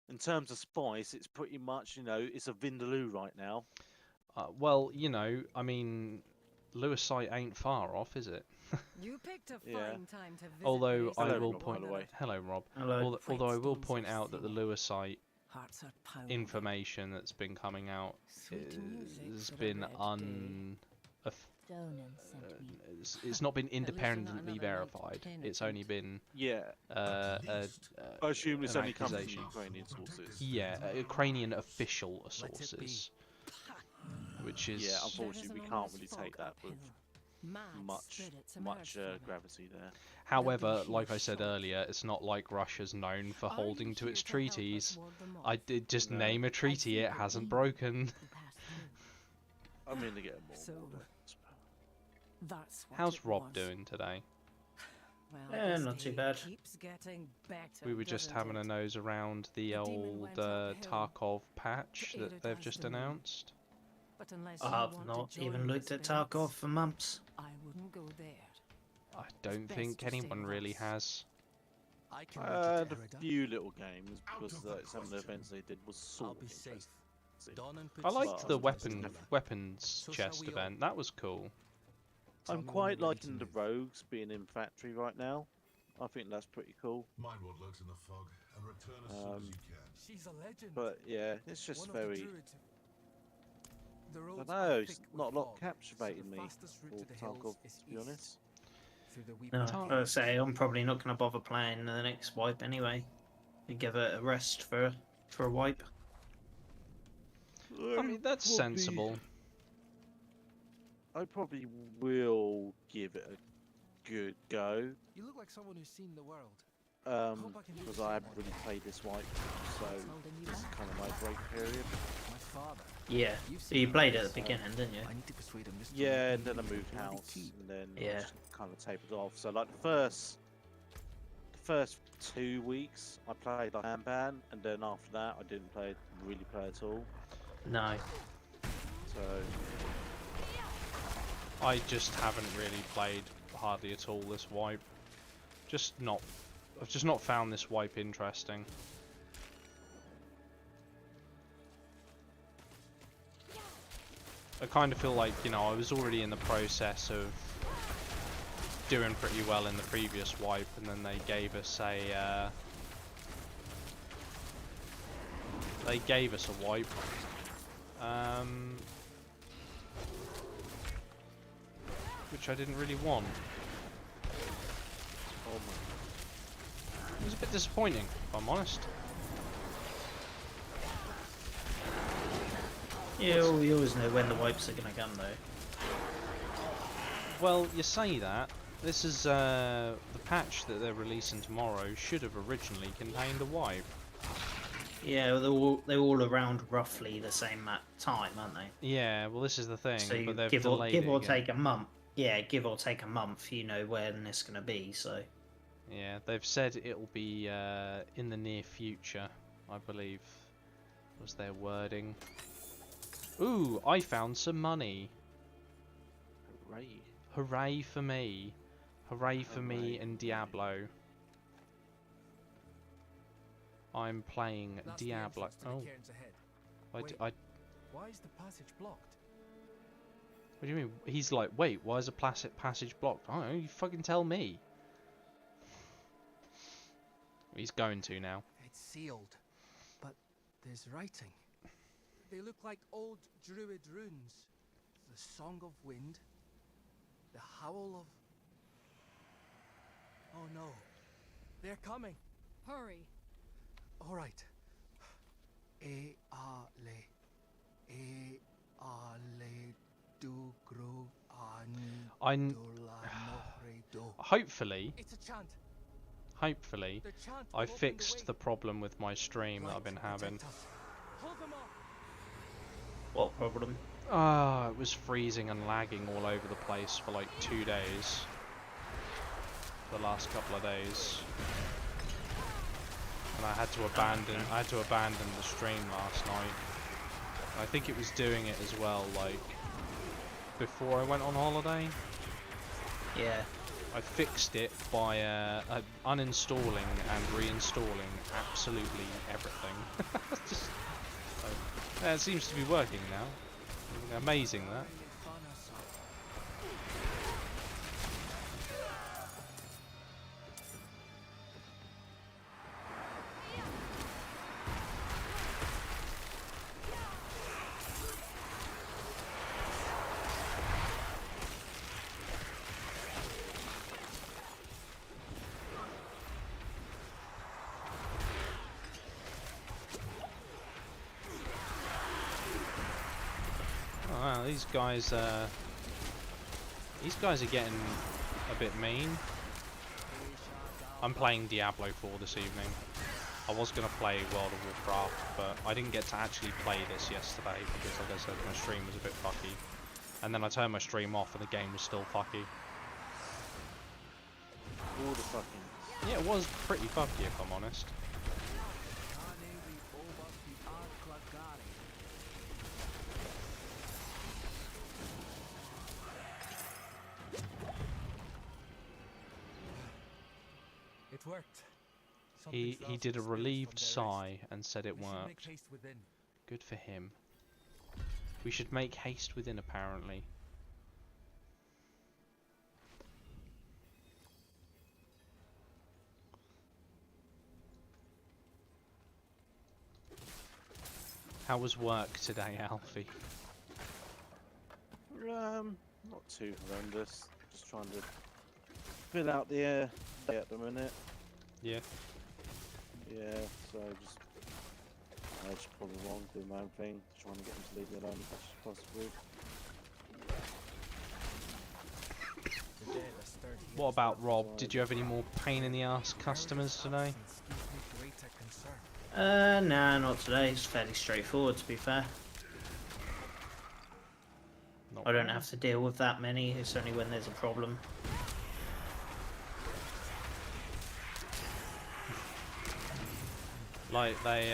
In terms of spice, it's pretty much, it's a Vindaloo right now. Well, I mean, Lewisite ain't far off, is it? You picked a Yeah. fine time to visit Although I Hello, will Rob, by point, the way. hello Rob. Hello. Although I will Stones point are out that the singing. Lewisite Hearts are pounding. information that's been coming out Sweet music has for a been red day. Donan sent me. it's not been At least you're not independently another verified. light It's only been Yeah. uh, I assume this an only comes from accusation. Ukrainian sources. Yeah, Ukrainian official sources, which is Yeah, unfortunately, we can't really take that with much Much gravity there. However, like I said earlier, it's not like Russia's known for holding to its treaties. I did just No. name a treaty it hasn't broken. I mean, they get more. So- That's what How's it Rob was. doing today? Well, Yeah, this not too day bad. keeps getting better, We were just doesn't having a it? nose around the The demon old went uphill Tarkov patch to that aid they've us just the moon. announced. But unless I you have want not to even join looked the at spirits, Tarkov for months. I wouldn't go there. I don't best think to stay anyone with really us. has. I can A make it, Erida. few little games because Out of the some of the question. events they did was I'll sort be of safe. interesting. Dawn I liked puts the his trust in weapons So shall chest we all. event. That was cool. Tell I'm me when quite you're ready to liking the move. rogues being in factory right now. I think that's pretty cool. Mind what lurks in the fog and return as soon as you can. She's a legend. But yeah, it's just One of the very. druids. The I roads don't are know, it's thick with not a lot fog, so captivating the me fastest route for to the Tarkov, hills is to be east, honest. through the No, weeping I say I'm probably not going to bother playing the next wipe anyway. We give it a rest for a wipe. I mean, that's sensible. I probably will give it a good go. You look like someone who's seen the world. Hope I can do Because the I same. haven't really played this wipe, so this is kind of my break period. My father. Yeah, You've so you seen played it. it at the beginning, didn't you? I need to persuade him this Yeah, and time. then I moved Bloody house, keep. and then I Yeah. just kind of tapered off. So like the first 2 weeks, I played like Handban, and then after that, I didn't really play at all. No. So I just haven't really played hardly at all this wipe. I've just not found this wipe interesting. I kind of feel like, I was already in the process of doing pretty well in the previous wipe, and then they gave us a wipe. Which I didn't really want. oh my. It was a bit disappointing, if I'm honest. Yeah, we always know when the wipes are going to come though. Well, you say that. This is the patch that they're releasing tomorrow should have originally contained a wipe. Yeah, they're all around roughly the same time, aren't they? Yeah, well this is the thing, So you but they've give or delayed it again. take a month. Yeah, give or take a month, you know when it's going to be. So Yeah, they've said it'll be in the near future, I believe, was their wording. Ooh, I found some money. Hooray. Hooray for me. Hooray for me Hooray. and Diablo. I'm playing That's the Diablo. entrance to the Oh, cairns ahead. I, Wait. I, Why is the passage blocked? what do you mean? He's like, wait, why is the passage blocked? I don't know, you fucking tell me. He's going to now. It's sealed, but there's writing. They look like old druid runes. The song of wind, the howl of... Oh no, they're coming. Hurry. All right. E ale, e ale do gro ani I'm do la mohre do. hopefully, It's a chant. hopefully, The chant I will open fixed the way. problem with my stream that I've been Light, having. protect us. Hold them off. what problem? Ah, it was freezing and lagging all over the place for like 2 days. The last couple of days. And I had to abandon the stream last night. I think it was doing it as well, like before I went on holiday. Yeah. I fixed it by uninstalling and reinstalling absolutely everything. Just, it seems to be working now. Amazing that. Oh, wow, these guys are getting a bit mean. I'm playing Diablo 4 this evening. I was going to play World of Warcraft, but I didn't get to actually play this yesterday because, like I said, my stream was a bit fucky. And then I turned my stream off and the game was still fucky. All the fucking. Yeah, it was pretty fucky if I'm honest. It worked. He Something's did a roused the relieved spirits from their sigh and said it rest. We should make worked. haste within. Good for him. We should make haste within, apparently. How was work today, Alfie? Not too horrendous. Just trying to fill out the air at the minute. Yeah. Yeah, so I just probably wrong, doing my own thing, trying to get them to leave me alone as much as possible. The dead are stirred here What as about well. Rob? Did you have any more pain in the ass customers today? Absence gives me greater concern. Nah, not today. It's fairly straightforward, to be fair. Not I don't really. have to deal with that many. It's only when there's a problem. Like they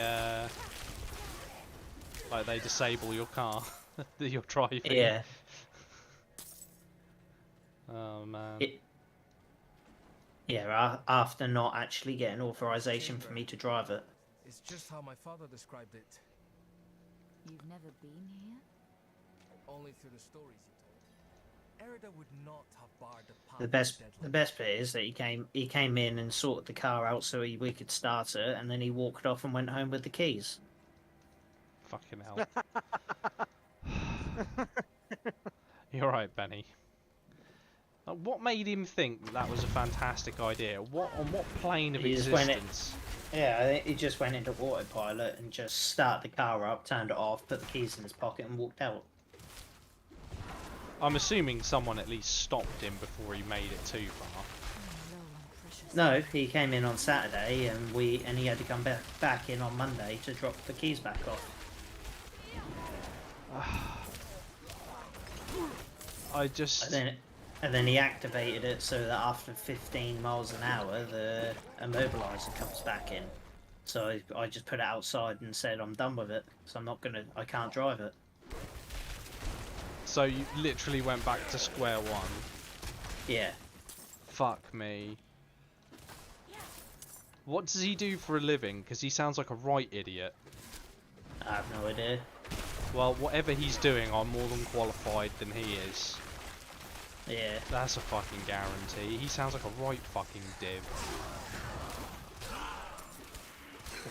disable your car that you're driving. Yeah. Oh man. Yeah, after not actually getting authorization for me to drive it. It's just how my father described it. You've never been here? Only through the stories he told. Erida would not have barred the path. The best bit is that he came in and sorted the car out so we could start it, and then he walked off and went home with the keys. Fucking hell. You're right, Benny. What made him think that was a fantastic idea? On what plane of He just went existence? Yeah, I think he just went into autopilot and just started the car up, turned it off, put the keys in his pocket, and walked out. I'm assuming someone at least stopped him before he made it too far. I'm low on precious. No, he came in on Saturday, and he had to come back in on Monday to drop the keys back off. I just... And then he activated it so that after 15 miles an hour, the immobilizer comes back in. So I just put it outside and said I'm done with it, so I can't drive it. So you literally went back to square one. Yeah. Fuck me. What does he do for a living? Because he sounds like a right idiot. I have no idea. Well, whatever he's doing, I'm more than qualified than he is. Yeah. That's a fucking guarantee. He sounds like a right fucking div.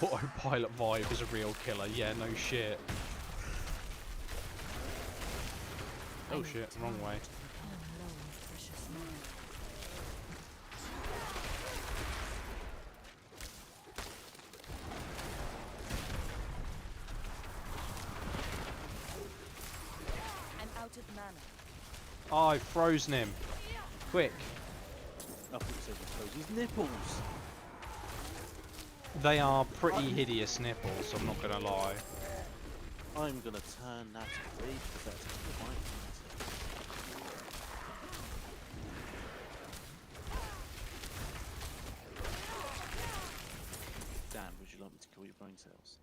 Autopilot vibe is a real killer. Yeah, no shit. Oh shit, wrong way. I'm low on precious metal. I'm out of mana. Oh, I've frozen him. Quick. I think so, just close his nipples. They are pretty hideous nipples, I'm not gonna lie. I'm gonna turn that away because that's quite Dan, would you like me to kill your brain cells?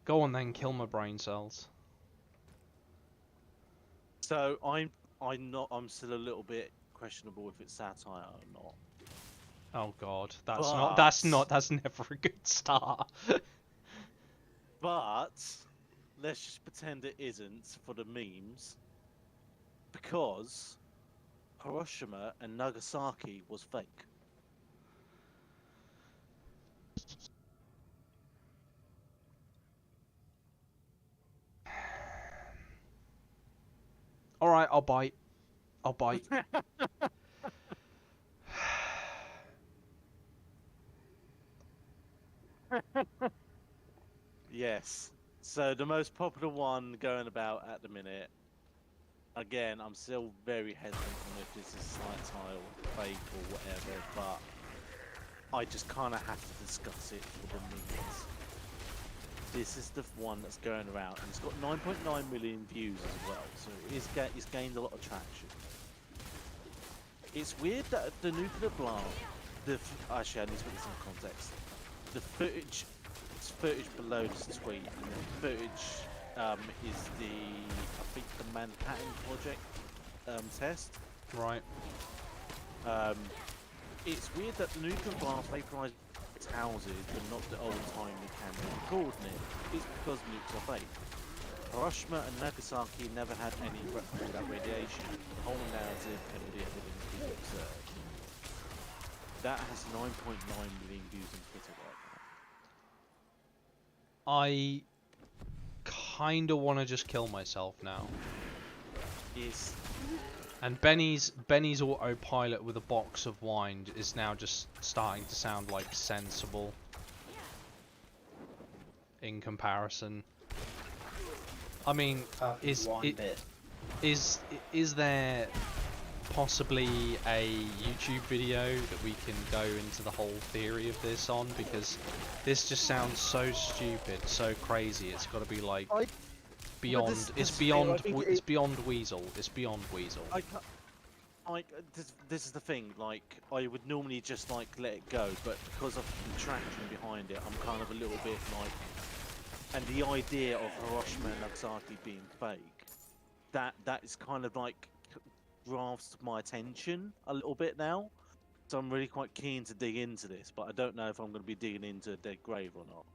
Go on then, kill my brain cells. So I'm still a little bit questionable if it's satire or not. Oh god, But that's never a good start. But let's just pretend it isn't for the memes, because Hiroshima and Nagasaki was fake. Alright, I'll bite. I'll bite. Yes. So the most popular one going about at the minute. Again, I'm still very hesitant on if this is satire or fake or whatever, but I just kind of have to discuss it for the memes. This is the one that's going around, and it's got 9.9 million views as well, so it's gained a lot of traction. It's weird that the nuclear blast, actually I need to put this in context. The footage, it's footage below this tweet, and the footage is I think the Manhattan Project test. Right. It's weird that the nuclear blast vaporized houses, but not the old-timey camera recording it. It's because nukes are fake. Hiroshima and Nagasaki never had any record of that radiation. The whole narrative and all the evidence is absurd. That has 9.9 million views on Twitter right now. I kinda wanna just kill myself now. Is And Benny's autopilot with a box of wine is now just starting to sound like sensible in comparison. I mean, is there possibly a YouTube video that we can go into the whole theory of this on? Because this just sounds so stupid, so crazy. It's got to be like beyond. It's beyond Weasel. It's beyond Weasel. This is the thing. Like, I would normally just like let it go, but because of the traction behind it, I'm kind of a little bit like. And the idea of Hiroshima and Nagasaki being fake, that is kind of like grasped my attention a little bit now. So I'm really quite keen to dig into this, but I don't know if I'm going to be digging into a dead grave or not.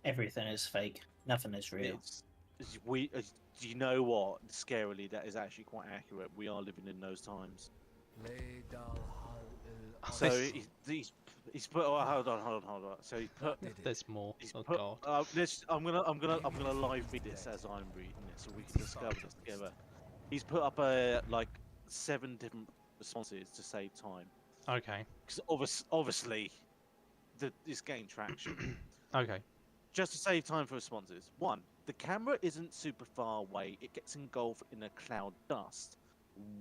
Everything is fake. Nothing is real. Do you know what? Scarily, that is actually quite accurate. We are living in those times. So he's put. Oh, hold on. So he put. There's more. He's Oh put, god. I'm gonna live read this as I'm reading it, so we can discover this together. He's put up like 7 different responses to save time. Okay. Because obviously, this gained traction. Okay. Just to save time for responses. 1. The camera isn't super far away. It gets engulfed in a cloud dust.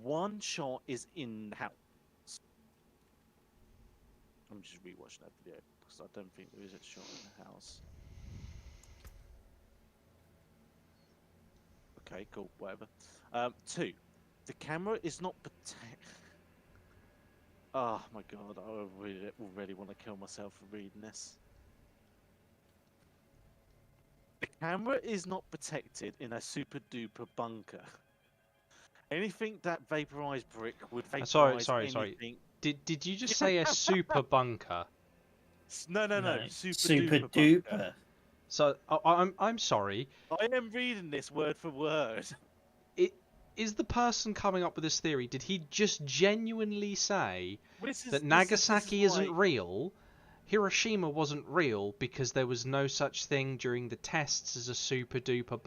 One shot is in the house. I'm just rewatching that video because I don't think there is a shot in the house. Okay, cool, whatever. 2. The camera is not Oh my god, I already want to kill myself for reading this. The camera is not protected in a super duper bunker. Anything that vaporized brick would vaporize anything. Did you just say a super bunker? No. Super duper duper. bunker. So I'm sorry. I am reading this word for word. Is the person coming up with this theory? Did he just genuinely say that Nagasaki isn't real? Hiroshima wasn't real because there was no such thing during the tests as a super duper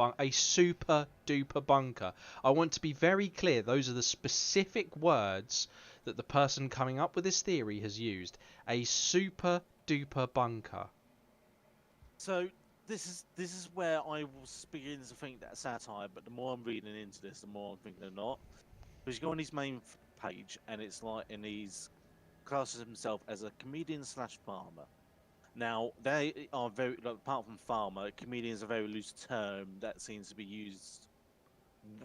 bunker. I want to be very clear. Those are the specific words that the person coming up with this theory has used. A super duper bunker. So this is where I was beginning to think that's satire, but the more I'm reading into this, the more I'm thinking they're not. Because you go on his main page, and it's like, and he's classes himself as a comedian / farmer. Now they are very, like, apart from farmer, comedian is a very loose term that seems to be used,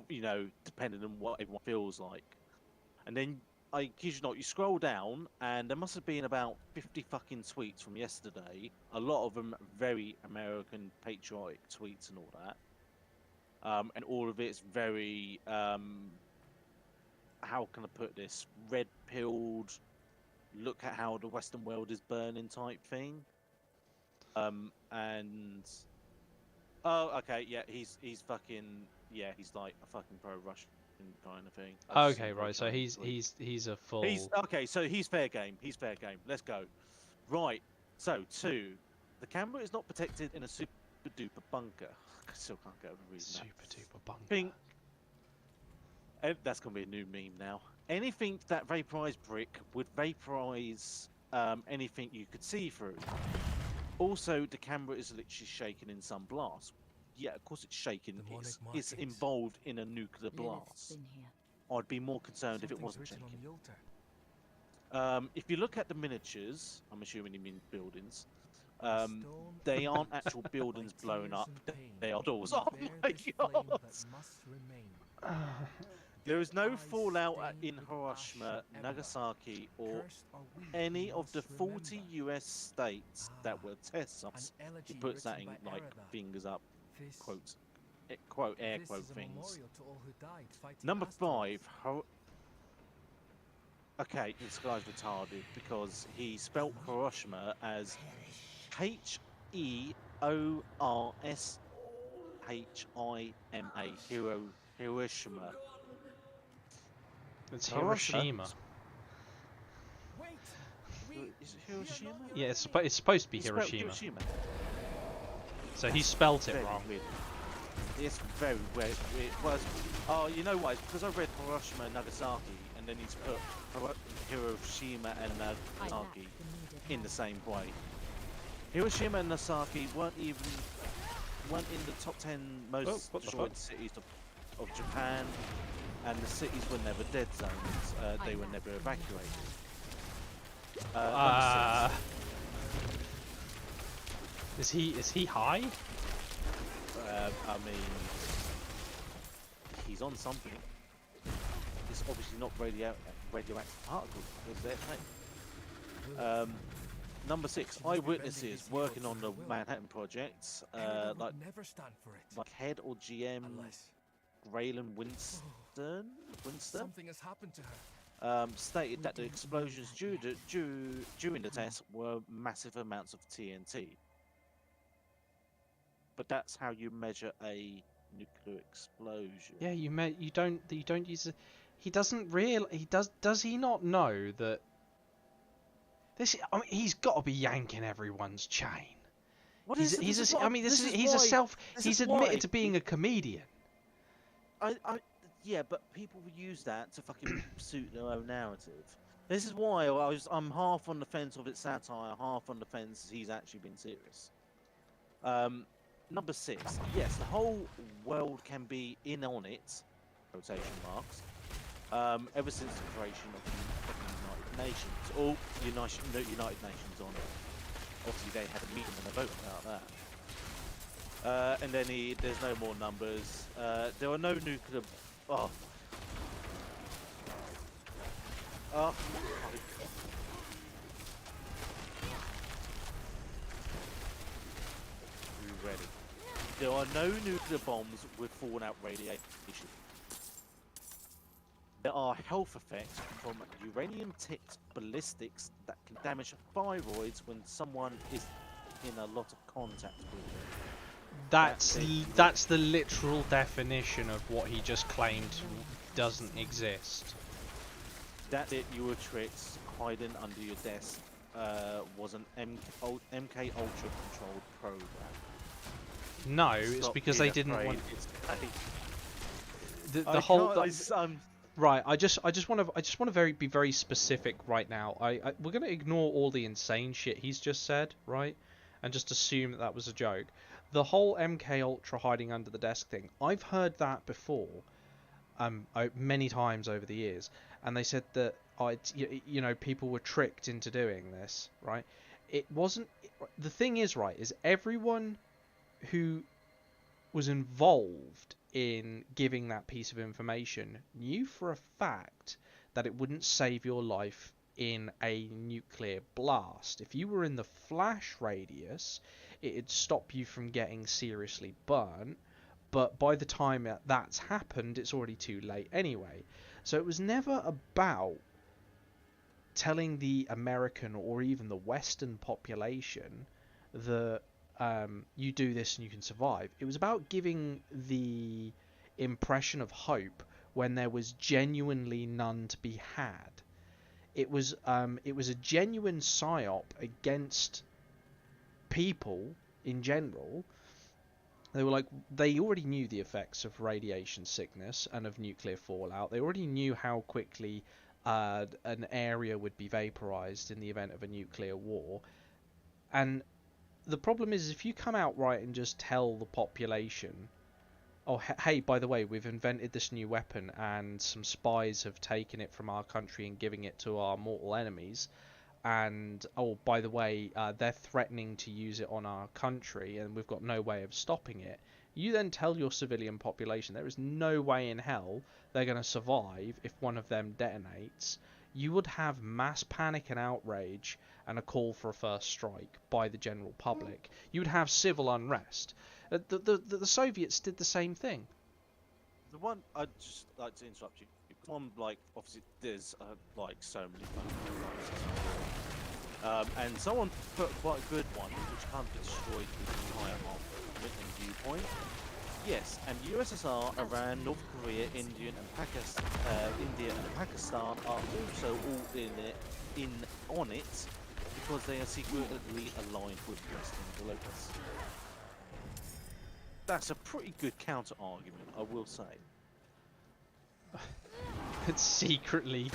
you know, depending on what everyone feels like. And then I kid you not, you scroll down, and there must have been about 50 fucking tweets from yesterday. A lot of them very American patriotic tweets and all that. And all of it's very how can I put this, red pilled, look at how the Western world is burning type thing. And oh, okay, yeah, he's fucking, yeah, he's like a fucking pro-Russian kind of thing. I just Okay, think right. So okay, he's a full. he's okay. So he's fair game. He's fair game. Let's go. Right. So 2, the camera is not protected in a super duper bunker. I still can't get over reading that. Super duper bunker. Think that's gonna be a new meme now. Anything that vaporized brick would vaporize anything you could see through. Also, the camera is literally shaking in some blast. Yeah, of course it's shaking. Demonic It's markings. involved in a nuclear Lilith's blast. been here. I'd be more concerned if it Something's wasn't written on shaking. the altar. If you look at the miniatures, I'm assuming you mean buildings. Stone They aren't actual buildings by blown tears up. and pain, They are doors. we Oh bear my this flame god! that must remain. There is no Eyes fallout stained in with Hiroshima, ash and ember. Nagasaki, or Cursed are we any who of the must 40 remember. US states that were test An sites. elegy He puts that in written by like Erida. fingers up, This, quotes, quote, air this quote is a things. memorial to all who died fighting Number asteroids. 5. Okay, this guy's retarded because he spelt Hiroshima as Heorshima. Hiroshima. It's Hiroshima. Hiroshima. Wait, we Is it Hiroshima? Yeah, it's supposed to be He spelled Hiroshima. So he spelt it Very wrong. weird. It's very weird. It was. Oh, you know what? It's because I read Hiroshima and Nagasaki, and then he's put Hiroshima and I lack Nagasaki the needed in the help. same way. Hiroshima and Nagasaki weren't in the top 10 most Oh, what the destroyed fuck? cities of Japan, and the cities were never dead zones. I They were lack never the needed evacuated. help. Number 6. Is he high? I mean, he's on something. It's obviously not radioactive particles because they're fake. Number 6, eyewitnesses working on the Manhattan Project, Erida would like never stand for it. head or GM Unless Graylin Winston, something has happened to her. stated that the explosions during the test were massive amounts of TNT. But that's how you measure a nuclear explosion. Yeah, you don't use. He doesn't he does he not know that this? I mean, he's got to be yanking everyone's chain. What He's is he's this a, is I mean this is he's a why- self. this He's is admitted why- to being a comedian. Yeah, but people will use that to fucking suit their own narrative. This is why I'm half on the fence of its satire, half on the fence he's actually been serious. Number 6, yes, the whole world can be in on it, quotation marks, ever since the creation of the United Nations. Or United Nations on it. Obviously they had a meeting and a vote about that. And then there's no more numbers. There are no nuclear. Oh. Oh. You ready? There are no nuclear bombs with fallout radiation. There are health effects from uranium-tipped ballistics that can damage thyroids when someone is in a lot of contact with them. That's the literal definition of what he just claimed doesn't exist. That's it, you were tricked. Hiding under your desk was an MK Ultra controlled program. No, it's Stop because being they didn't afraid, want it's fake. the whole. can't- Right, I just want to be very specific right now. We're gonna ignore all the insane shit he's just said, right, and just assume that was a joke. The whole MK Ultra hiding under the desk thing, I've heard that before, many times over the years, and they said that people were tricked into doing this, right? It wasn't. The thing is, right, is everyone who was involved in giving that piece of information knew for a fact that it wouldn't save your life in a nuclear blast. If you were in the flash radius, it'd stop you from getting seriously burnt, but by the time that's happened, it's already too late anyway. So it was never about telling the American or even the Western population that you do this and you can survive. It was about giving the impression of hope when there was genuinely none to be had. It was a genuine psyop against people in general. They were like, they already knew the effects of radiation sickness and of nuclear fallout. They already knew how quickly an area would be vaporized in the event of a nuclear war. And the problem is, if you come out right and just tell the population, oh, hey, by the way, we've invented this new weapon and some spies have taken it from our country and giving it to our mortal enemies, and oh, by the way, they're threatening to use it on our country and we've got no way of stopping it. You then tell your civilian population there is no way in hell they're going to survive if one of them detonates. You would have mass panic and outrage and a call for a first strike by the general public. You would have civil unrest. The Soviets did the same thing. The one I'd just like to interrupt you. One, like, obviously there's like so many and someone put quite a good one, which kind of destroyed the entire argument and viewpoint. Yes, and USSR, Iran, North Korea, India and Pakistan are also all on it because they are secretly aligned with Western globalists. That's a pretty good counter argument, I will say. It's secretly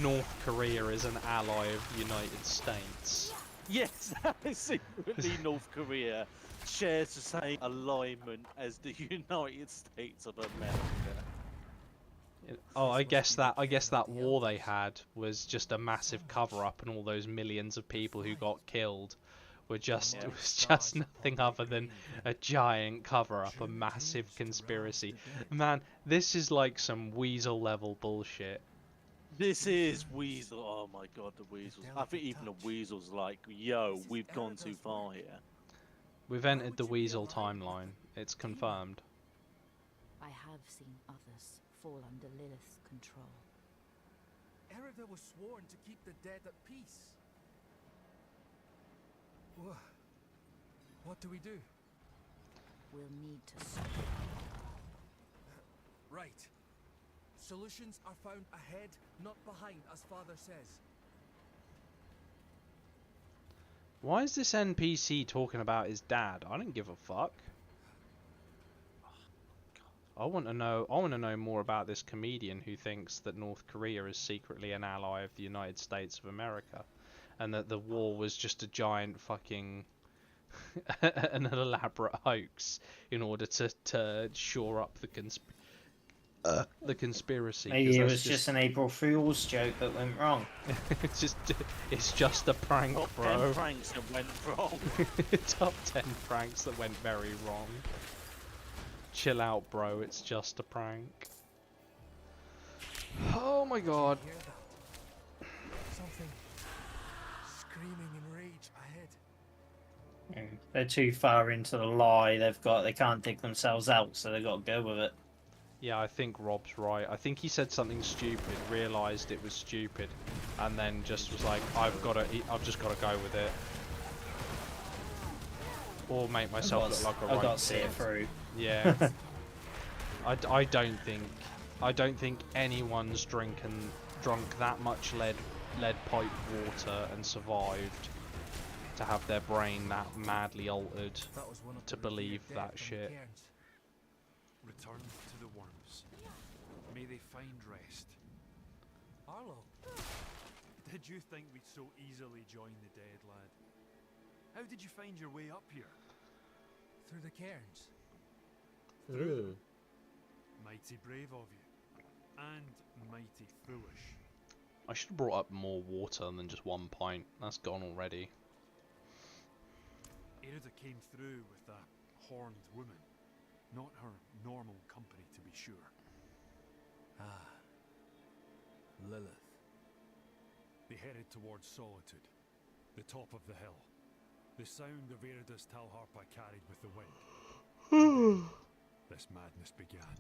North Korea is an ally of the United States. Yes, secretly North Korea shares the same alignment as the United States of America. Oh, I guess that war they had was just a massive cover-up, and all those millions of people who got killed were just it was just nothing other than a giant cover-up, a massive conspiracy. Man, this is like some Weasel level bullshit. This is Weasel. Oh my god, the Weasels. I think even the Weasels like, yo, we've gone too far here. We've entered the Weasel timeline. It's confirmed. I have seen others fall under Lilith's control. Erida was sworn to keep the dead at peace. What do we do? We'll need to stop. Right. Solutions are found ahead, not behind, as Father says. Why is this NPC talking about his dad? I don't give a fuck. I want to know more about this comedian who thinks that North Korea is secretly an ally of the United States of America, and that the war was just a giant fucking an elaborate hoax in order to shore up the conspiracy. Maybe it was just an April Fool's joke that went wrong. it's just a prank, Top bro. 10 pranks that went wrong. Top 10 pranks that went very wrong. Chill out, bro. It's just a prank. Oh my god. Hear that? Something screaming in rage ahead. They're too far into the lie. They can't dig themselves out, so they've got to go with it. Yeah, I think Rob's right. I think he said something stupid, realised it was stupid, and then just was like, I've just got to go with it. Or make myself look like a right. I've got to see it through. Yeah. I don't think anyone's drunk that much lead pipe water and survived to have their brain that madly altered to believe that shit. Return to the worms. May they find rest. Arlo, Did you think we'd so easily join the dead, lad? How did you find your way up here? through the cairns. Mighty brave of you. And mighty foolish. I should have brought up more water than just 1 pint. That's gone already. Erida came through with a horned woman. Not her normal company, to be sure. Ah, Lilith. They headed towards Solitude, the top of the hill. The sound of Erida's Talharpa carried with the wind. This madness began.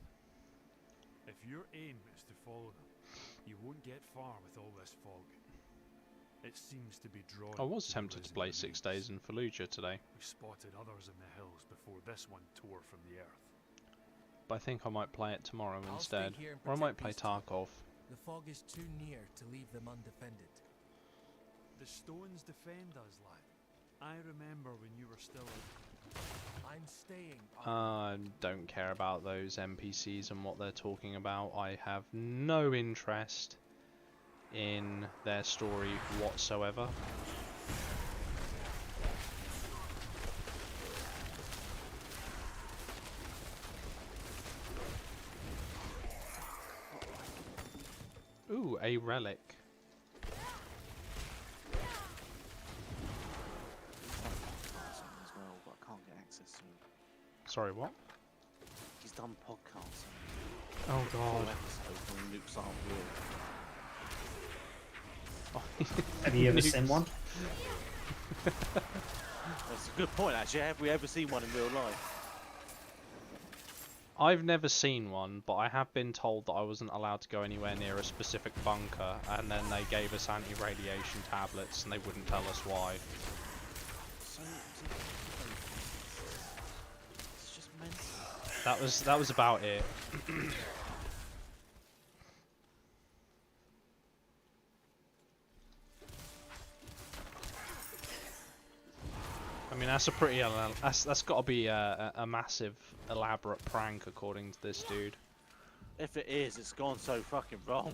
If your aim is to follow them, you won't get far with all this fog. It seems to be drawn. I was tempted to play 6 Days in Fallujah today, We spotted others in the hills before this one tore from the earth. but I think I might play it tomorrow I'll stay instead. here and Or I might protect play these two. Tarkov. The fog is too near to leave them undefended. The stones defend us, lad. I remember when you were still. I'm staying. I don't care about those NPCs and what they're talking about. I have no interest in their story whatsoever. Ooh, a relic. As well, but I can't get access to him. Sorry, what? He's done podcasts. Oh Full god. episodes on Luke's Art World. Have you ever Nukes. seen one? That's a good point, actually. Have we ever seen one in real life? I've never seen one, but I have been told that I wasn't allowed to go anywhere near a specific bunker, and then they gave us anti-radiation tablets, and they wouldn't tell us why. So, it's just mental. That was about it. I mean, that's a pretty that's got to be a massive, elaborate prank, according to this dude. If it is, it's gone so fucking wrong.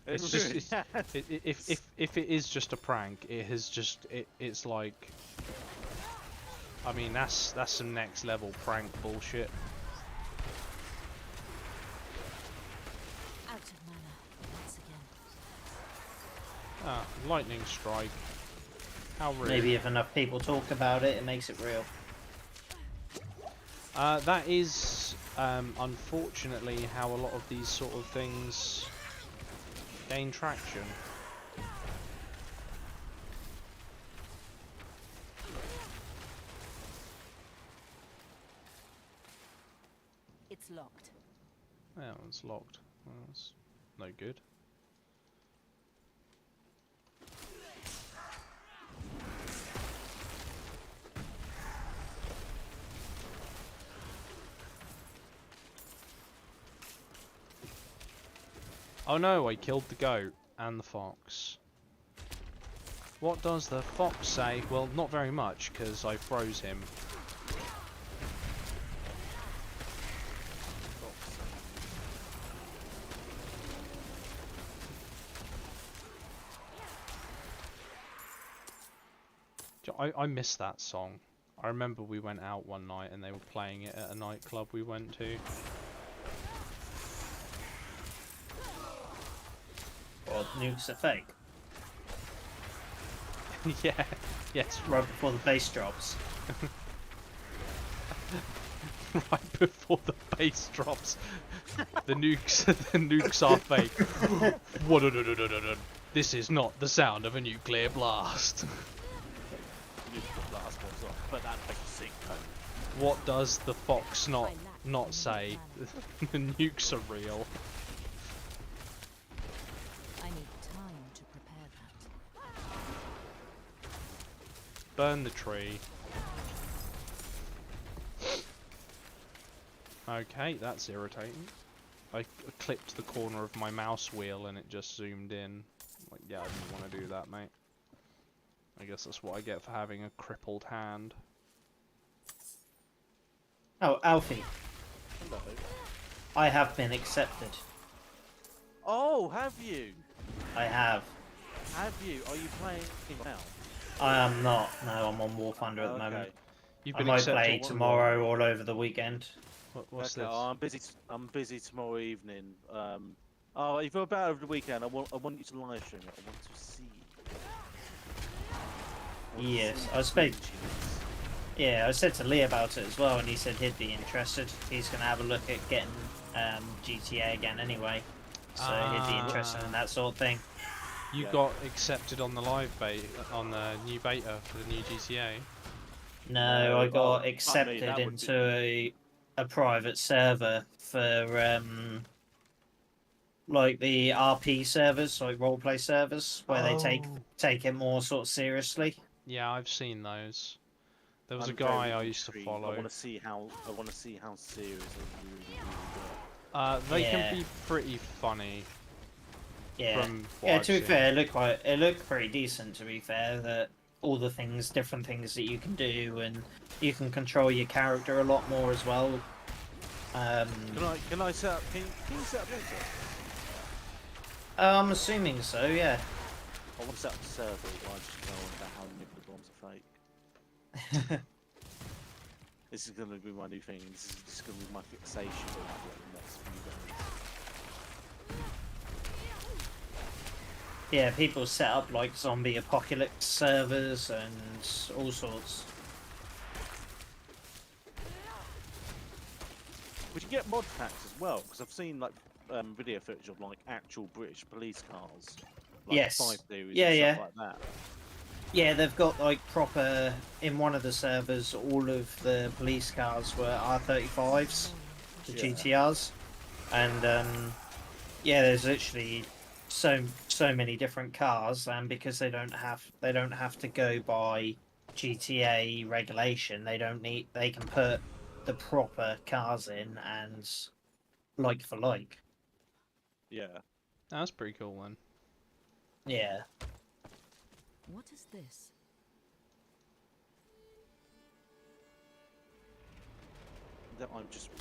It's really just has. if it is just a prank, it has just it's like. I mean, that's some next level prank bullshit. Out of mana once again. Ah, lightning strike. How rude. Maybe if enough people talk about it, it makes it real. That is, unfortunately, how a lot of these sort of things gain traction. It's locked. Yeah, it's locked. Well, that's no good. Oh no, I killed the goat and the fox. What does the fox say? Well, not very much, because I froze him. I miss that song. I remember we went out one night and they were playing it at a nightclub we went to. Or nukes are fake. Yeah, yes, Right before the bass drops. right before the bass drops. The nukes are fake. Wha-da-da-da-da-da-da. This is not the sound of a nuclear blast. Nuclear blast goes off, but that makes a sick though. What does the fox not say? The nukes are real. I need time to prepare that. Burn the tree. Okay, that's irritating. I clipped the corner of my mouse wheel and it just zoomed in. Like, yeah, I didn't want to do that, mate. I guess that's what I get for having a crippled hand. Oh, Alfie, Hello. I have been accepted. Oh, have you? I have. Have you? Are you playing now? I am not. No, I'm on War Thunder at the moment. Okay. You've I been might accepted. play tomorrow or over the weekend. What's Okay, this? oh, I'm busy. I'm busy tomorrow evening. Oh, if you're about over the weekend, I want you to live stream it. I want to see. Yes, I spoke. Yeah, I said to Lee about it as well, and he said he'd be interested. He's going to have a look at getting GTA again anyway, so he'd be interested in that sort of thing. You Yeah. got accepted on the live beta, on the new beta for the new GTA. No, I got fuck me, accepted that would into a private server for like the RP servers, like roleplay servers, where they Oh. take it more sort of seriously. Yeah, I've seen those. There was a I'm guy very I used to intrigued. follow. I want to see how serious it really They can Yeah. be pretty funny. Yeah. From what Yeah, I've to be seen. fair, it looked pretty decent. To be fair, that all the different things that you can do, and you can control your character a lot more as well. Can I set up? Can you set up Linker? I'm assuming so. Yeah. I want to set up a server where I just know about how nuclear bombs are fake. This is going to be my new thing. This is just going to be my fixation for the next few days. Yeah, people set up like zombie apocalypse servers and all sorts. Would you get mod packs as well? Because I've seen like video footage of like actual British police cars, like Yes. 5 Series Yeah, and yeah. stuff like that. Yeah, they've got like proper in one of the servers. All of the police cars were R35s, the Yeah. GTRs, and yeah, there's literally so many different cars, and because they don't have to go by GTA regulation. They can put the proper cars in and like for like. Yeah. That's pretty cool then. Yeah. What is this? That I'm confused.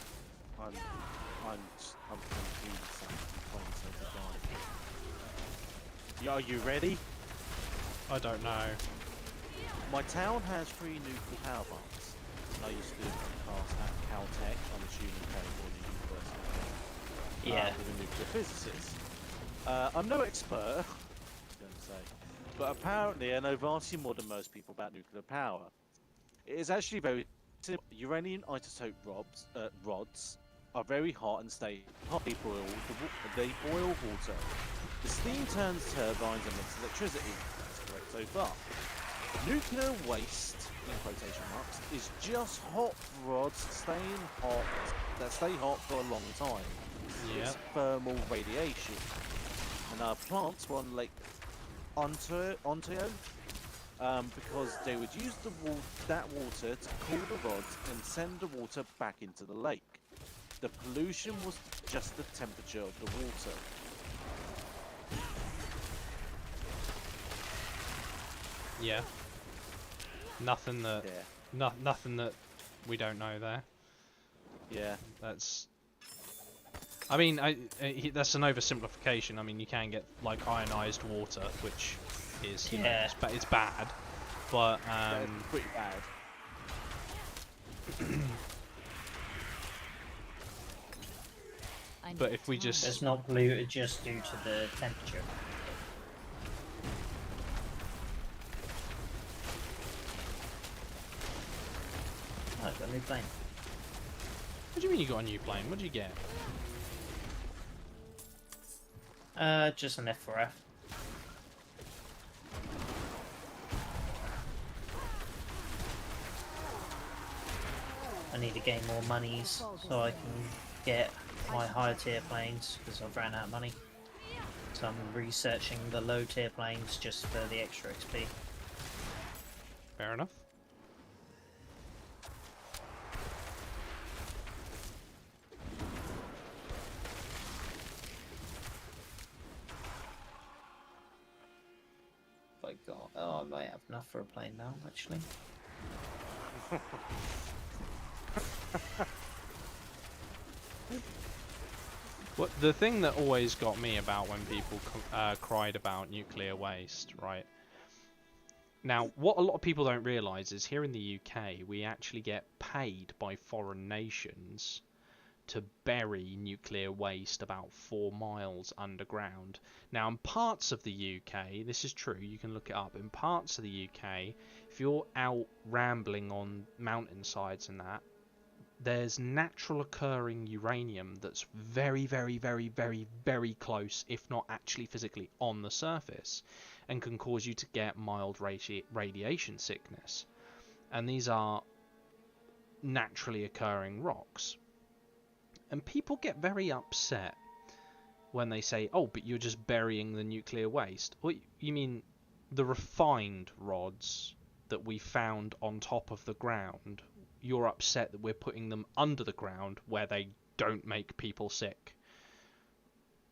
Yeah, are you ready? I don't know. My town has 3 nuclear power plants. I used to do it in the past at Caltech. I'm assuming California University. Yeah. With a nuclear physicist. I'm no expert, I was going to say, but apparently I know vastly more than most people about nuclear power. It is actually very simple. Uranium isotope rods are very hot and stay hot. They boil water. The steam turns turbines and makes electricity. That's correct so far. Nuclear waste, in quotation marks, is just hot rods that stay hot for a long time. It's thermal radiation. And our plants were on Lake Ontario because they would use that water to cool the rods and send the water back into the lake. The pollution was just the temperature of the water. Yeah. Nothing that. Yeah. Nothing that we don't know there. Yeah. That's. I mean, that's an oversimplification. I mean, you can get like ionized water, which is it's bad, but It's pretty bad. But if we just It's not polluted just due to the temperature. Oh, I've got a new plane. What do you mean you got a new plane? What did you get? Just an F4F. I need to gain more monies so I can get my higher tier planes because I've ran out of money. So I'm researching the low tier planes just for the extra XP. Fair enough. Oh, I might have enough for a plane now, actually. What the thing that always got me about when people cried about nuclear waste, right? Now, what a lot of people don't realise is here in the UK, we actually get paid by foreign nations to bury nuclear waste about 4 miles underground. Now, in parts of the UK, this is true, you can look it up, in parts of the UK, if you're out rambling on mountainsides and that, there's natural occurring uranium that's very, very, very, very, very close, if not actually physically on the surface, and can cause you to get mild radiation sickness. And these are naturally occurring rocks. And people get very upset when they say, "Oh, but you're just burying the nuclear waste." What you mean? The refined rods that we found on top of the ground. You're upset that we're putting them under the ground where they don't make people sick.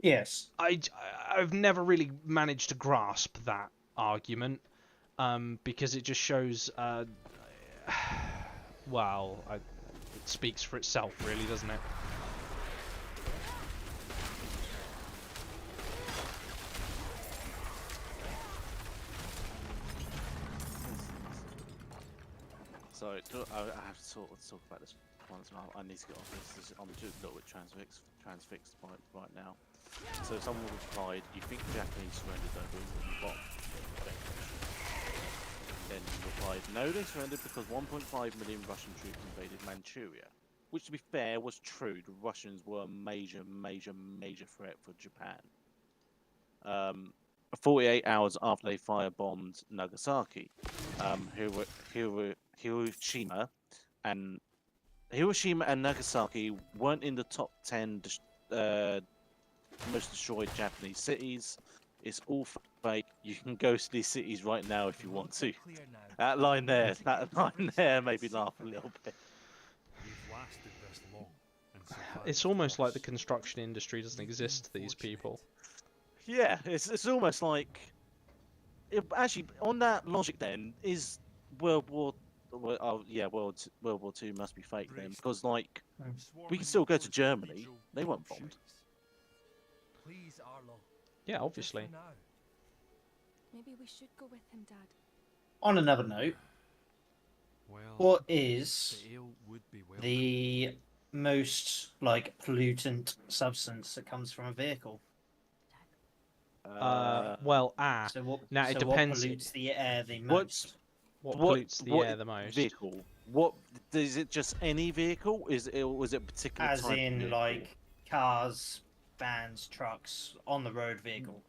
Yes. I've never really managed to grasp that argument, because it just shows, well, it speaks for itself, really, doesn't it? Sorry, I have to sort of talk about this once. I need to get off this. I'm just a little bit transfixed right now. So someone replied, "You think the Japanese surrendered over a bomb?" Then he replied, "No, they surrendered because 1.5 million Russian troops invaded Manchuria." Which, to be fair, was true. The Russians were a major threat for Japan. 48 hours after they firebombed Nagasaki, Hiroshima and Nagasaki weren't in the top 10 most destroyed Japanese cities. It's all fake. You can go to these cities right now if you want to. That line there made me laugh a little bit. We've lasted this long and It's almost like the construction industry doesn't exist to these people. Yeah, it's almost like. Actually, on that logic, then is World War II must be fake then, because like we can still go to Germany. They weren't bombed. Please, Arlo. Yeah, obviously. Just for now. Maybe we should go with him, Dad. On another note, Well, what is the ale would be welcome. the most like pollutant substance that comes from a vehicle? Well, So what? now it so depends. What pollutes the air the What's- most? What pollutes the air the most? Vehicle? What is it? Just any vehicle? Was it a particular As type of in, vehicle? like cars, vans, trucks, on the road vehicle.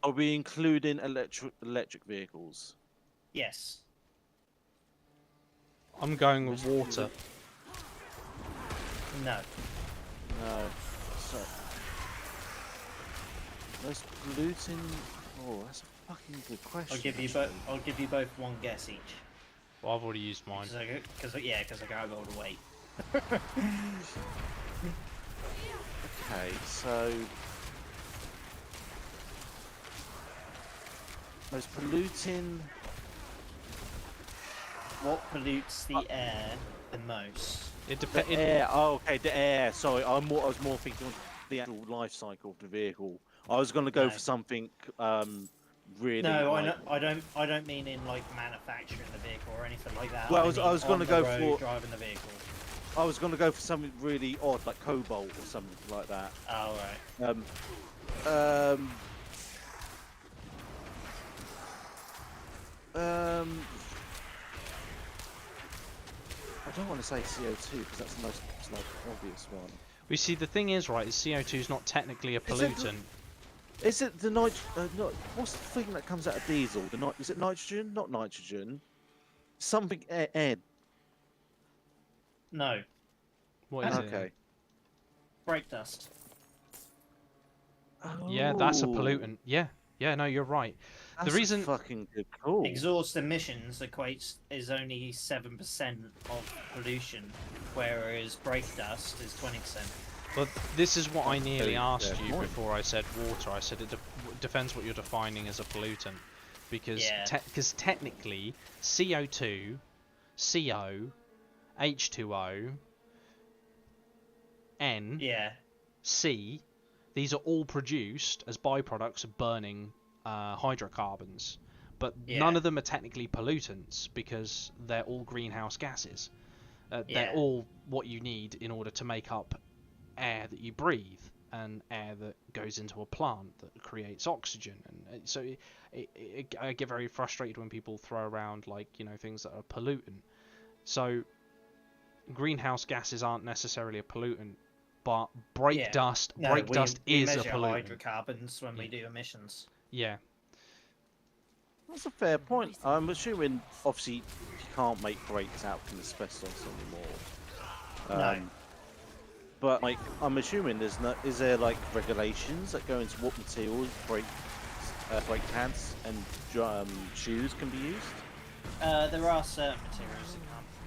Are we including electric vehicles? Yes. I'm going with water. No. No. So most polluting. Oh, that's a fucking good question. I'll give you both. I'll give you both one guess each. Well, I've already used mine. Because I can't go to wait. Okay, so most polluting. What pollutes the air the most? It The depends. air. Oh, okay, the air. Sorry, I was more thinking of the actual life cycle of the vehicle. I was going to go No. for something really. No, like, I don't mean in like manufacturing the vehicle or anything like that. Well, I mean was going on to the go road for. driving the vehicle. I was going to go for something really odd, like cobalt or something like that. Oh right. I don't want to say CO2 because that's the most like obvious one. We see the thing is, right, is CO2 is not technically a Is it- pollutant. Is it the what's the thing that comes out of diesel? Is it nitrogen? Not nitrogen. Something air. No. What is it? Okay. Brake dust. Yeah, that's a Oh, pollutant. Yeah, no, you're right. that's reason- a fucking good call. Exhaust emissions is only 7% of pollution, whereas brake dust is 20%. But this is what I That's nearly very asked fair you point. before I said water. I said it depends what you're defining as a pollutant, because Yeah. technically CO2, CO, H2O, N, Yeah. C, these are all produced as byproducts of burning hydrocarbons, but Yeah. none of them are technically pollutants because they're all greenhouse gases. They're Yeah. all what you need in order to make up air that you breathe and air that goes into a plant that creates oxygen. And so I get very frustrated when people throw around things that are pollutant. So greenhouse gases aren't necessarily a pollutant, but brake Yeah. dust No, brake we, dust we is a measure pollutant. hydrocarbons when we Yeah. do emissions. Yeah. That's a fair point. I'm assuming, obviously, you can't make brakes out from asbestos anymore. No. But like, I'm assuming there's no. Is there like regulations that go into what materials brake pads and shoes can be used? There are certain materials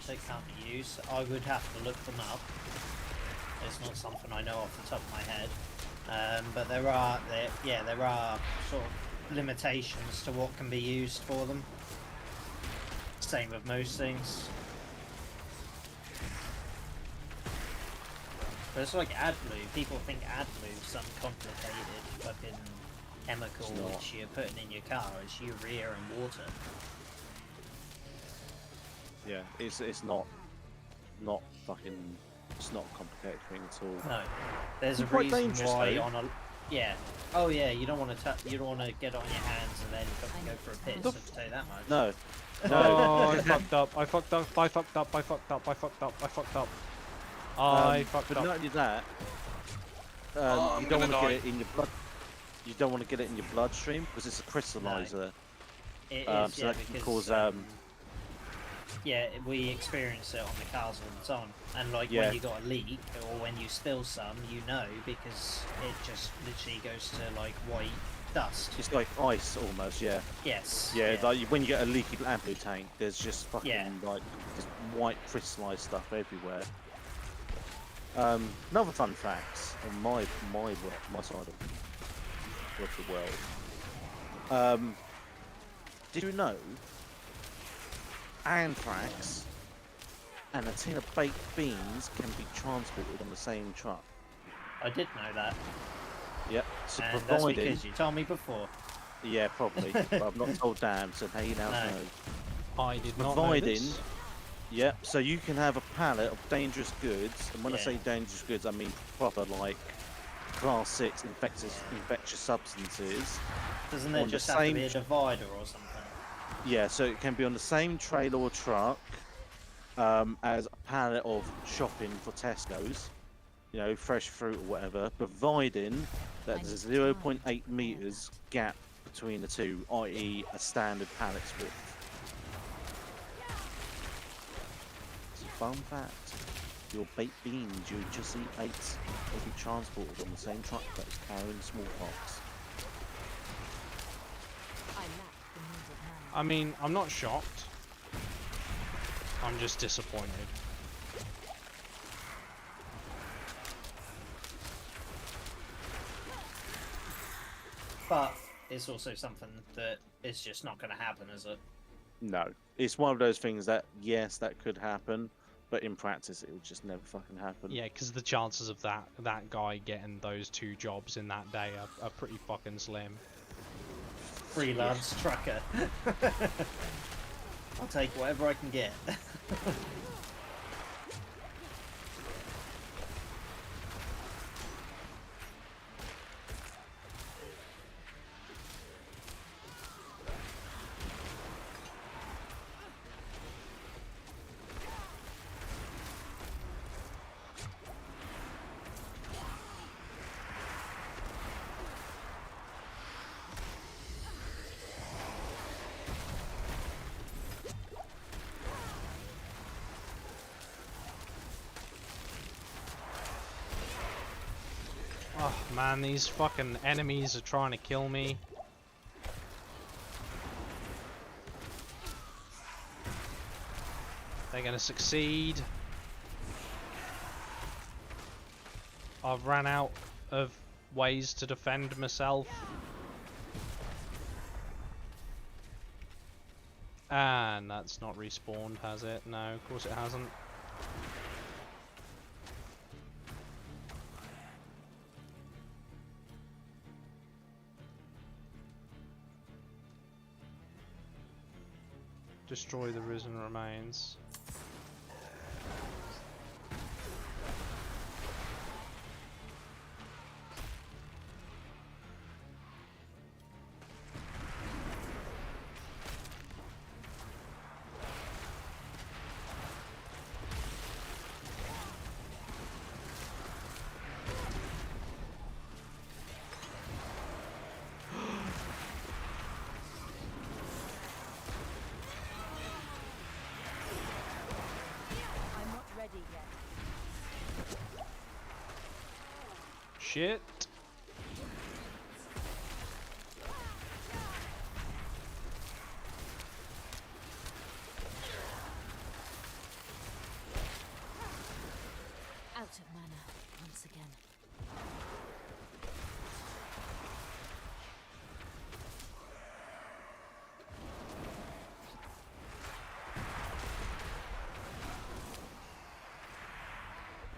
that can't be used. I would have to look them up. It's not something I know off the top of my head. But there are sort of limitations to what can be used for them. Same with most things. But it's like AdBlue. People think AdBlue's some complicated fucking chemical which you're putting in your car. It's urea and water. Yeah, it's not fucking. It's not a complicated thing at all. No, there's a quite reason dangerous, why though. on a Oh yeah, you don't want to get on your hands and then fucking go for a piss. I'll tell you that much. No. Oh, I fucked up. I fucked up. I fucked up. I fucked up. I fucked up. I fucked up. I fucked but up. not only that, I'm you don't gonna want to die. get it in your blood. You don't want to get it in your bloodstream because it's a crystallizer. It So is, yeah, that can because cause yeah, we experience it on the cars all the time. And like Yeah. when you got a leak or when you spill some, you know, because it just literally goes to like white dust. It's like ice almost, yeah. Yes. Yeah, like when you get a leaky AdBlue tank, there's just fucking Yeah. like just white crystallized stuff everywhere. Another fun fact on my side of the world. Did you know anthrax and a tin of baked beans can be transported on the same truck? I did know that. Yep. So And that's provided, because you told me before. yeah, probably, but I've not told Dan, so now you now No. know. I did not know Providing, this. yep. So you can have a pallet of dangerous goods, and when I Yeah. say dangerous goods, I mean proper like class 6 infectious substances. Doesn't there On the just have to be same a divider or something? Yeah, so it can be on the same trailer or truck as a pallet of shopping for Tesco's, you know, fresh fruit or whatever, providing that there's a 0.8 meters gap between the two, i.e. a standard pallet's width. It's a fun fact. Your baked beans you just ate will be transported on the same truck that is carrying smallpox. I lack the means at hand. I mean, I'm not shocked. I'm just disappointed. But it's also something that is just not going to happen, is it? No, it's one of those things that yes, that could happen, but in practice, it would just never fucking happen. Yeah, because the chances of that guy getting those 2 jobs in that day are pretty fucking slim. Freelance trucker. I'll take whatever I can get. Oh man, these fucking enemies are trying to kill me. They're gonna succeed. I've ran out of ways to defend myself. And that's not respawned, has it? No, of course it hasn't. Destroy the risen remains. I'm not ready shit. Out of mana once again.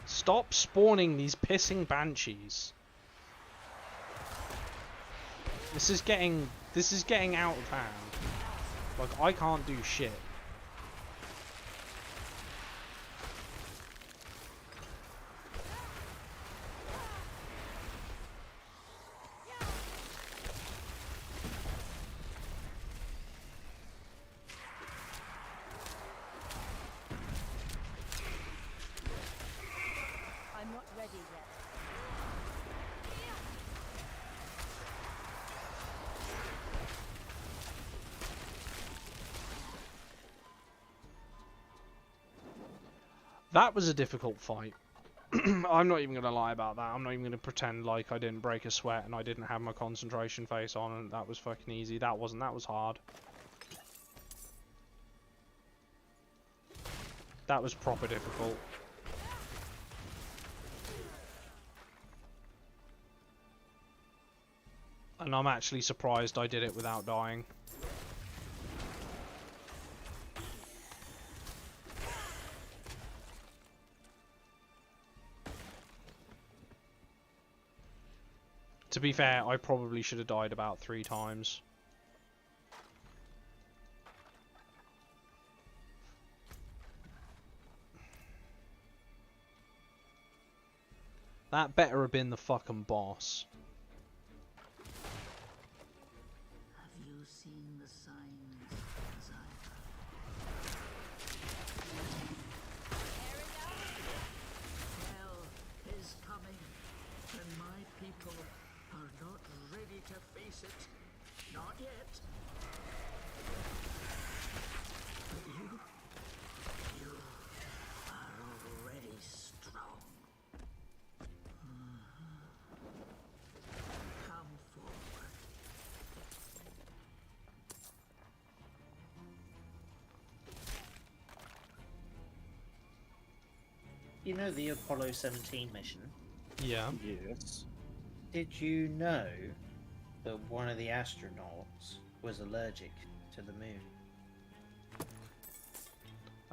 Stop spawning these pissing banshees. This is getting out of hand. Like, I can't do shit. I'm not ready yet. That was a difficult fight. I'm not even going to lie about that. I'm not even going to pretend like I didn't break a sweat and I didn't have my concentration face on and that was fucking easy. That wasn't. That was hard. That was proper difficult. And I'm actually surprised I did it without dying. To be fair, I probably should have died about 3 times. That better have been the fucking boss. Have you seen the signs, Zyra? Hell is coming, and my people are not ready to face it. Not yet. But you are already strong. Come forward. You know the Apollo 17 mission? Yeah. Yes. Did you know that one of the astronauts was allergic to the moon?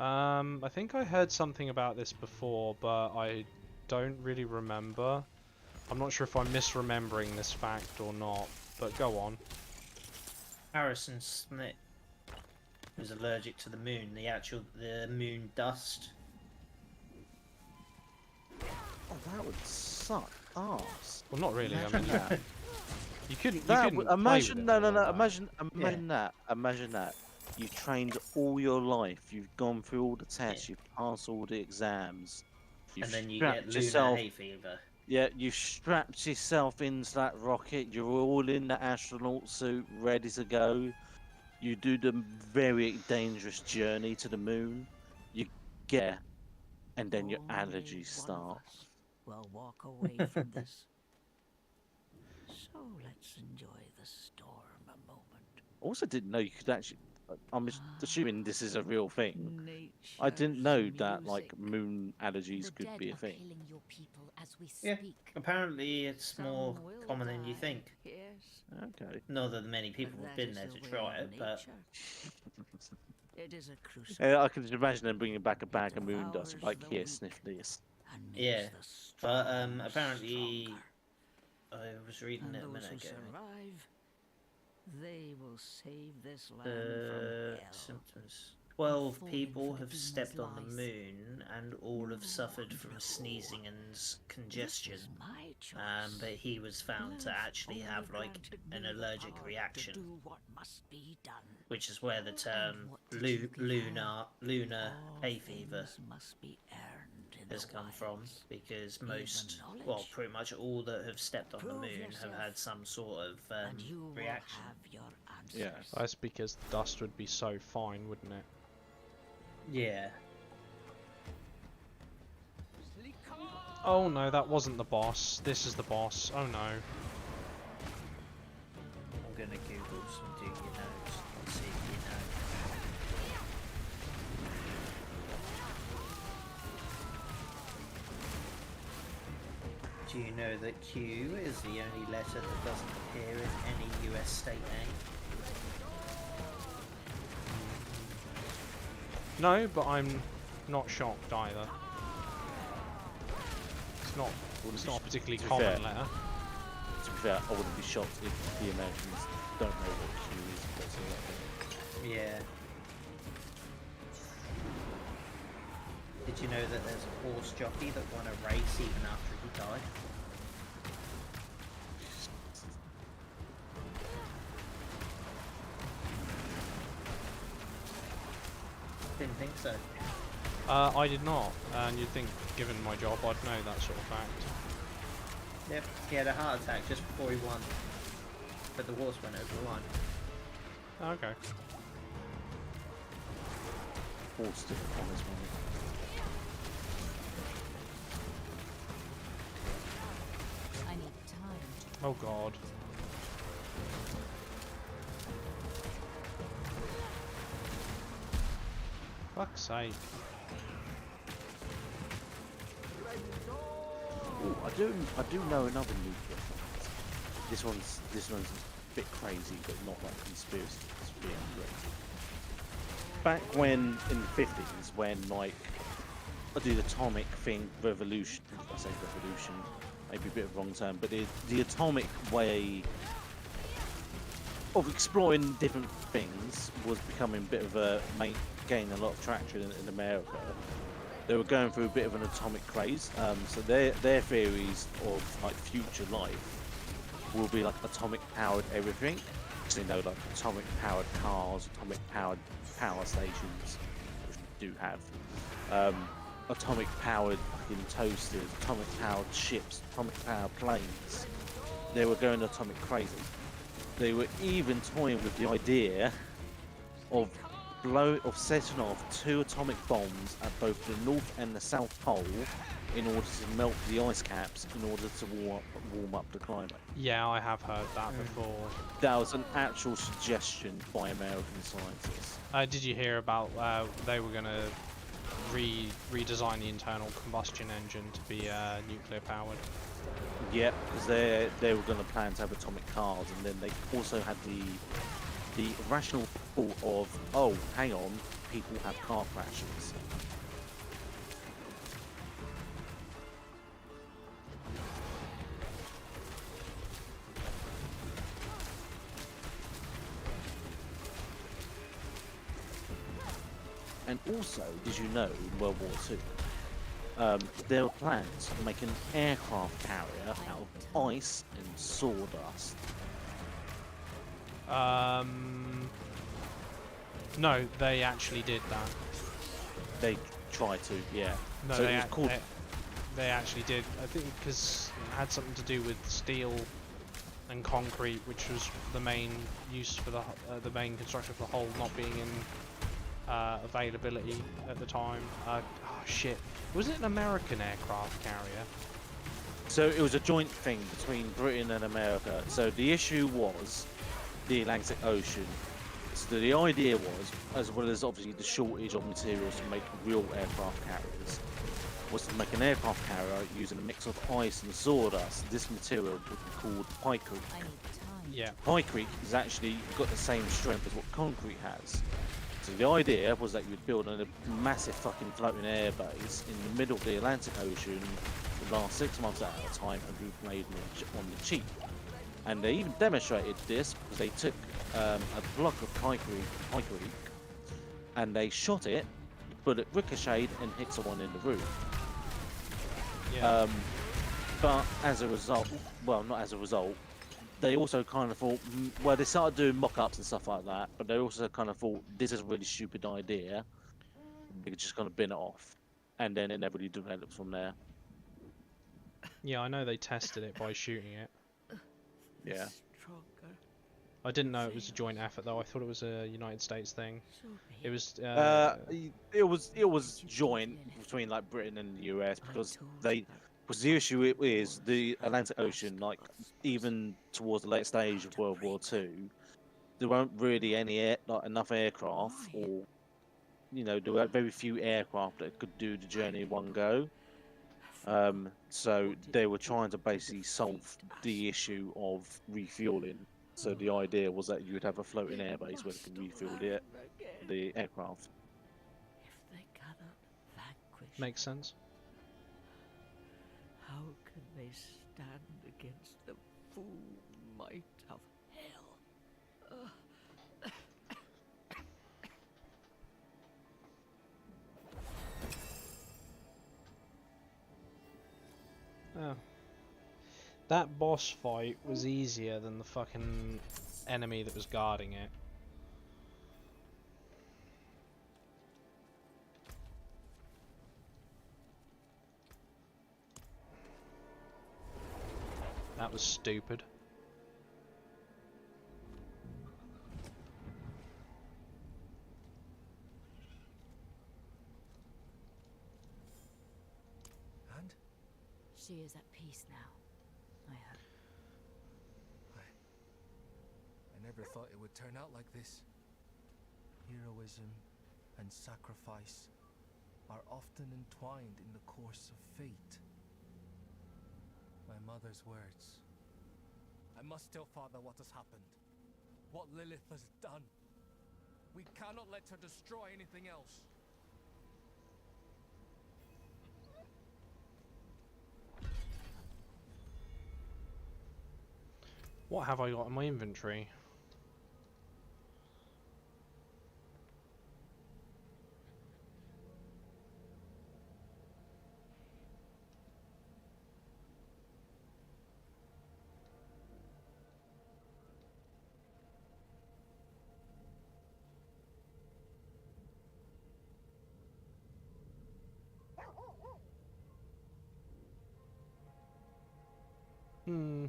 I think I heard something about this before, but I don't really remember. I'm not sure if I'm misremembering this fact or not, but go on. Harrison Smith was allergic to the moon, the moon dust. Oh, that would suck ass. Well, not really. I Imagine mean, that. you couldn't. That You couldn't would, imagine play with no it no or no that. imagine that. Imagine that. You've trained all your life. You've gone through all the tests. You've passed all the exams. You've And then you strapped get lunar yourself. hay fever. Yeah, you've strapped yourself into that rocket. You're all in the astronaut suit, ready to go. You do the very dangerous journey to the moon. You get there, and then your Only allergies one of start. us will walk away from this. So let's enjoy the storm a moment. Also, didn't know you could actually. I'm assuming this is a real thing. I Nature's didn't know that like music. moon allergies The could dead be a are thing. killing your people as we Yeah. speak. Apparently it's Some more will common than you die, think. Yes, Okay. Not that many but people have that been is there the to way try of it, but nature. It is a crucible. Yeah, I can just imagine them bringing back a bag of moon dust. Devours Like, the here, weak. sniff this. And makes yeah. the But strong apparently stronger. I was reading And it a those minute who ago. survive, they will save this land The from hell. symptoms. 12 Falling people for the have demon's stepped on the lies. moon and all have suffered from sneezing and congestion. This is my choice. But he was found to Love actually only have like granted an me the allergic power to reaction, do what must be done. which is where the term what did you give lunar All hay fever things must be earned in has the come from, wilds. because Even most, well, knowledge. pretty much all that have stepped on the Prove moon have had yourself, some sort of and you reaction. will have your answers. Yeah. That's because the dust would be so fine, wouldn't it? Yeah. Oh no, that wasn't the boss. This is the boss. Oh no. I'm gonna Google some do you knows and see if you know. Do you know that Q is the only letter that doesn't appear in any US state name? No, but I'm not shocked either. It's not a particularly to be common fair. letter. To be fair, I wouldn't be shocked if the Americans don't know what Q is whatsoever. Yeah. Did you know that there's a horse jockey that won a race even after he died? Didn't think so. I did not, and you'd think, given my job, I'd know that sort of fact. Yep, he had a heart attack just before he won. But the horse went over the line. Okay. Horse different on this one. I need time to Oh god. Fuck's sake. Ooh, I do know another nuclear fact. This one's a bit crazy, but not like conspiracy. It's really crazy. Back when in the 50s, when like I do the atomic thing, revolution. I say revolution, maybe a bit of a wrong term, but the atomic way of exploring different things was becoming a bit of a gaining a lot of traction in America. They were going through a bit of an atomic craze, so their theories of like future life will be like atomic powered everything. So, you know, like atomic powered cars, atomic powered power stations, which we do have, atomic powered fucking toasters, atomic powered ships, atomic powered planes. They were going atomic crazy. They were even toying with the idea of setting off 2 atomic bombs at both the North and the South Pole in order to melt the ice caps in order to warm up the climate. Yeah, I have heard that before. That was an actual suggestion by American scientists. Did you hear about they were going to redesign the internal combustion engine to be nuclear powered? Yep, because they were going to plan to have atomic cars, and then they also had the rational thought of, oh, hang on, people have car crashes. And also, did you know in World War II, there were plans to make an aircraft carrier out of ice and sawdust? No, they actually did that. They tried to, yeah. No, so it was called... they actually did. I think because it had something to do with steel and concrete, which was the main use for the main construction for the hull not being in availability at the time. Oh shit! Was it an American aircraft carrier? So it was a joint thing between Britain and America. So the issue was the Atlantic Ocean. So the idea was, as well as obviously the shortage of materials to make real aircraft carriers, was to make an aircraft carrier using a mix of ice and sawdust. This material would be called pykrete. Yeah. Pykrete has actually got the same strength as what concrete has. So the idea was that you'd build a massive fucking floating air base in the middle of the Atlantic Ocean for the last 6 months at a time and be made on the cheap. And they even demonstrated this because they took a block of pykrete and they shot it, but it ricocheted and hit someone in the roof. Yeah. But as a result, well, not as a result, they also kind of thought, well, they started doing mock-ups and stuff like that, but they also kind of thought, this is a really stupid idea. They're just going to bin it off. And then it never really developed from there. Yeah, I know they tested it by shooting it. Yeah. I didn't know it was a joint effort though. I thought it was a United States thing. It was. It was joint between like Britain and the US because Because the issue is the Atlantic Ocean, like even towards the late stage of World War Two, there weren't really enough aircraft, or there were very few aircraft that could do the journey in one go. So they were trying to basically solve the issue of refueling. So the idea was that you would have a floating airbase where they could refuel the aircraft. If they cannot vanquish, Makes sense. how can they stand against the full might of hell? Oh. That boss fight was easier than the fucking enemy that was guarding it. That was stupid. And She is at peace now, I hope. I never thought it would turn out like this. Heroism and sacrifice are often entwined in the course of fate. My mother's words. I must tell Father what has happened. What Lilith has done. We cannot let her destroy anything else. What have I got in my inventory? Hmm.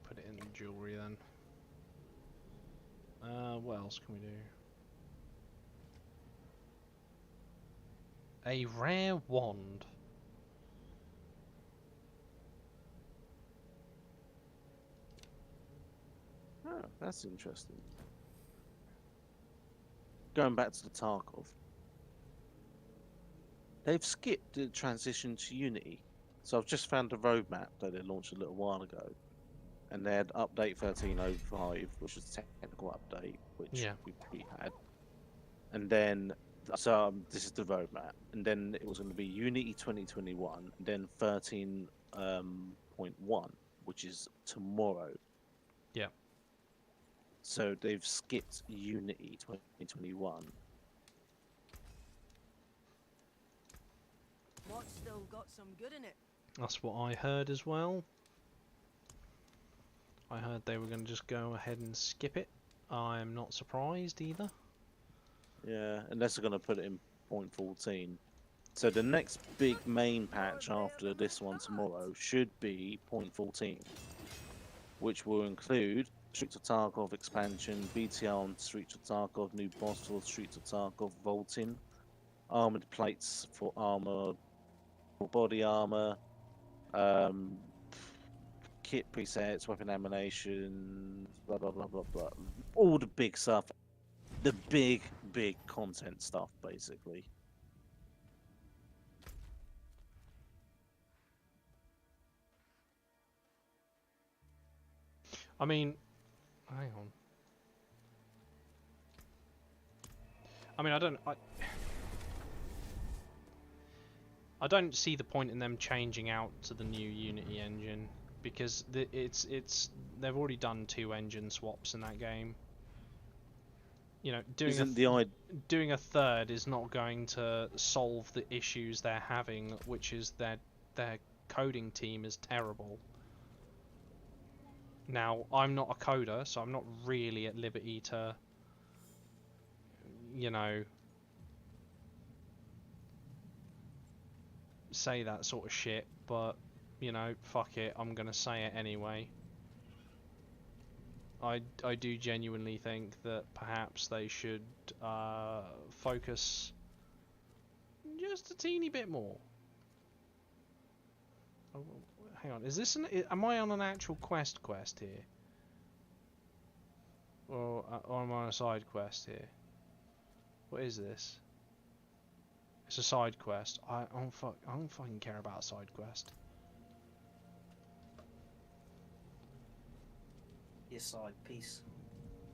Put it in the jewelry then. What else can we do? A rare wand. Oh, that's interesting. Going back to the Tarkov, they've skipped the transition to Unity. So I've just found the roadmap that they launched a little while ago, and they had update 13.05, which was a technical update, which Yeah. we had, and then this is the roadmap, and then it was going to be Unity 2021, and then 13.1, which is tomorrow. Yeah. So they've skipped Unity 2021. What's still got some good in it? That's what I heard as well. I heard they were going to just go ahead and skip it. I'm not surprised either. Yeah, unless they're going to put it in 0.14. So the next big main patch after this one tomorrow should be 0.14, which will include Streets of Tarkov expansion, BTR on Streets of Tarkov, new boss for Streets of Tarkov, vaulting, armored plates for armor, for body armor, kit presets, weapon animations, blah blah blah blah blah. All the big stuff, the big content stuff, basically. I mean, hang on. I mean, I don't see the point in them changing out to the new Unity engine, because they've already done 2 engine swaps in that game. You know, doing a third is not going to solve the issues they're having, which is their coding team is terrible. Now, I'm not a coder, so I'm not really at liberty to, you know, say that sort of shit, but, you know, fuck it, I'm gonna say it anyway. I do genuinely think that perhaps they should focus just a teeny bit more. Oh, hang on, is this am I on an actual quest here? Or am I on a side quest here? What is this? It's a side quest. I don't fucking care about a side quest. Your side piece.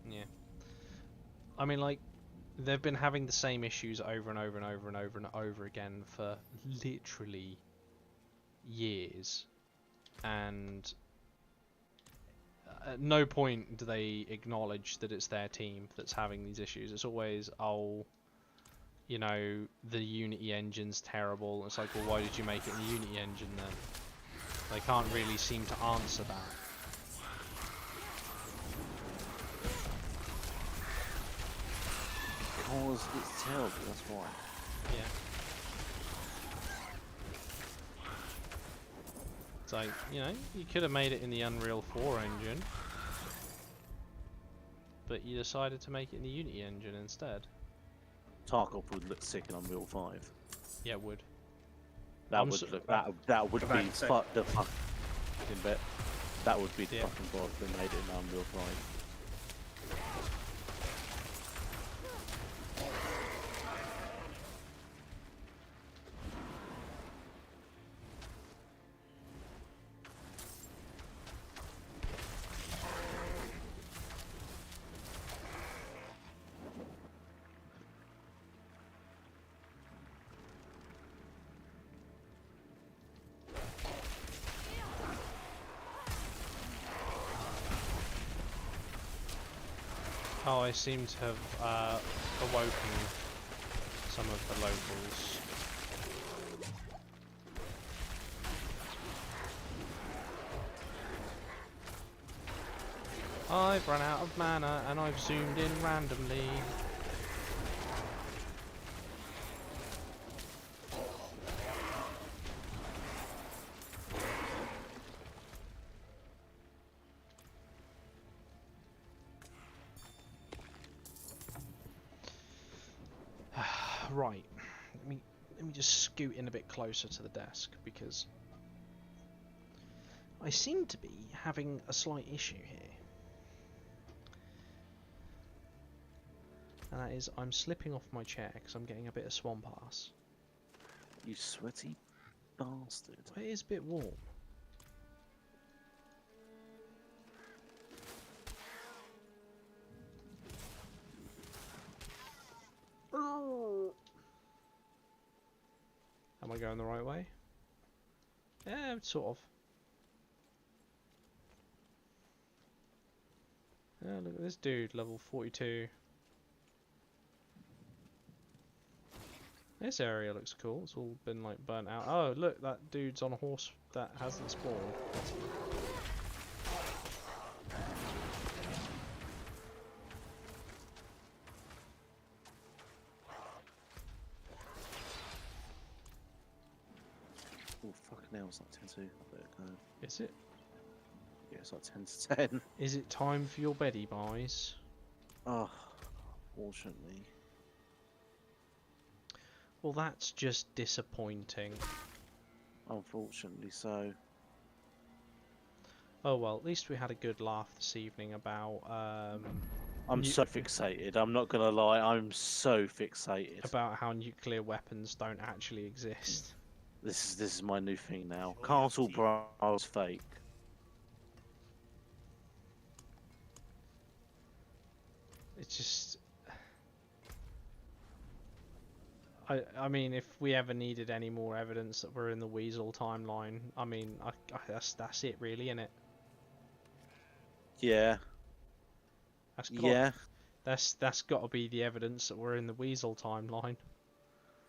Yeah. I mean, like, they've been having the same issues over and over and over and over and over again for literally years. And at no point do they acknowledge that it's their team that's having these issues. It's always, oh, you know, the Unity engine's terrible. It's like, well, why did you make it in the Unity engine then? They can't really seem to answer that. Because it's terrible, that's why. Yeah. It's like, you know, you could have made it in the Unreal 4 engine, but you decided to make it in the Unity engine instead. Tarkov would look sick in Unreal 5. Yeah, it would. That would look that would be the fucking bit. That would be the fucking boss if they made it in Unreal 5. Oh, I seem to have awoken some of the locals. I've run out of mana and I've zoomed in randomly. Right, let me just scoot in a bit closer to the desk because I seem to be having a slight issue here. And that is, I'm slipping off my chair because I'm getting a bit of swamp ass. You sweaty bastard. It is a bit warm. Am I going the right way? Yeah, sort of. Yeah, look at this dude, level 42. This area looks cool. It's all been like burnt out. Oh, look, that dude's on a horse that hasn't spawned. Oh, fucking hell, it's like 10 to. I better go. Is it? Yeah, it's like 10 to 10. Is it time for your beddy, boys? Oh, fortunately. Well, that's just disappointing. Unfortunately so. Oh well, at least we had a good laugh this evening about I'm so fixated, I'm not gonna lie, I'm so fixated. About how nuclear weapons don't actually exist. This is my new thing now. Castle Brawl's fake. It's just... I mean, if we ever needed any more evidence that we're in the Weasel timeline, I mean, that's it really, innit? Yeah. That's That's got to be the evidence that we're in the Weasel timeline.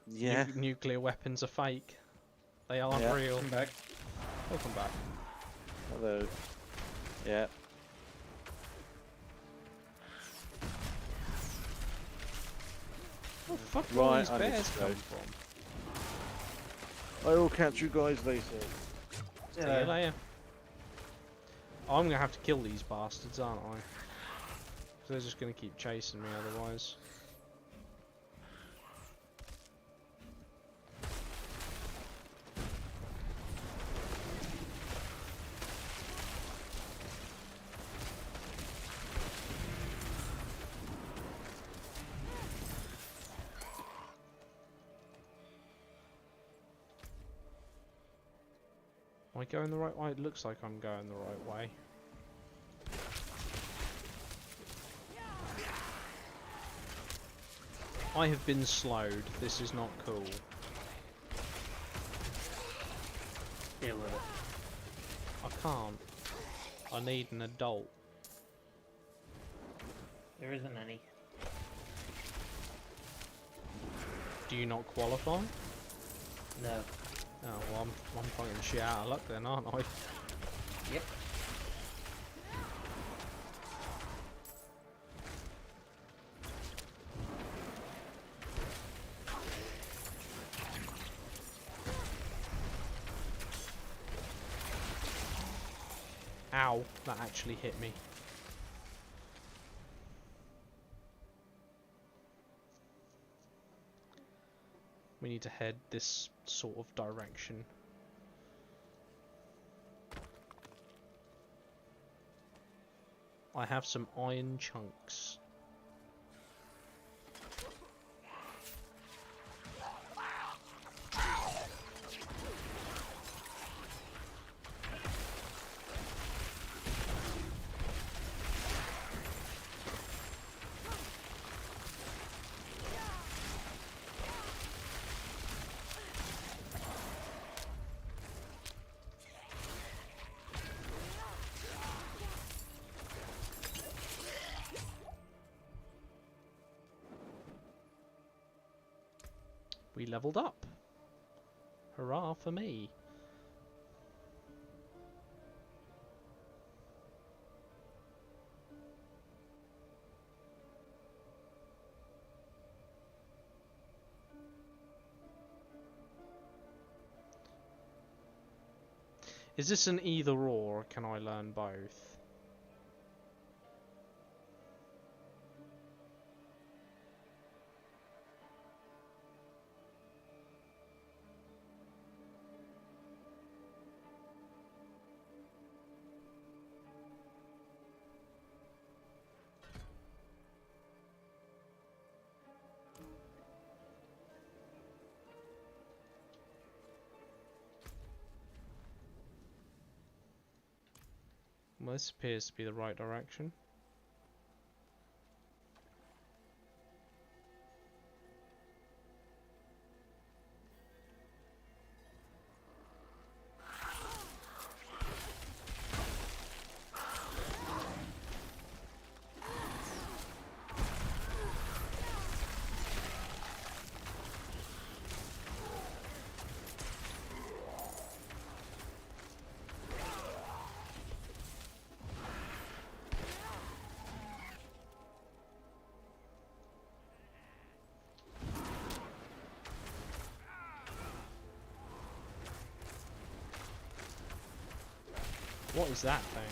Yeah. Nuclear weapons are fake. They aren't Yeah. real. Come back. Welcome back. Hello. Yeah. Where the fuck do Right, all these I need bears to come go. from? I will catch you guys later. See you later. I'm gonna have to kill these bastards, aren't I? 'Cause they're just gonna keep chasing me otherwise. Am I going the right way? It looks like I'm going the right way. I have been slowed. This is not cool. Deal with it. I can't. I need an adult. There isn't any. Do you not qualify? No. Oh, well, I'm fucking shit out of luck then, aren't I? Yep. Ow, that actually hit me. We need to head this sort of direction. I have some iron chunks. We leveled up. Hurrah for me. Is this an either or can I learn both? Well, this appears to be the right direction. What is that thing?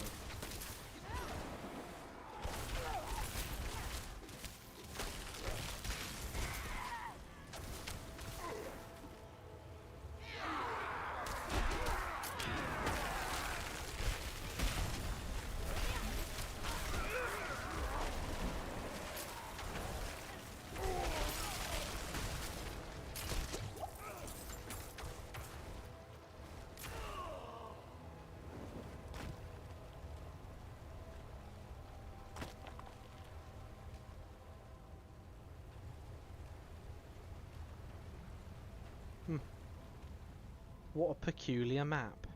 What a peculiar map.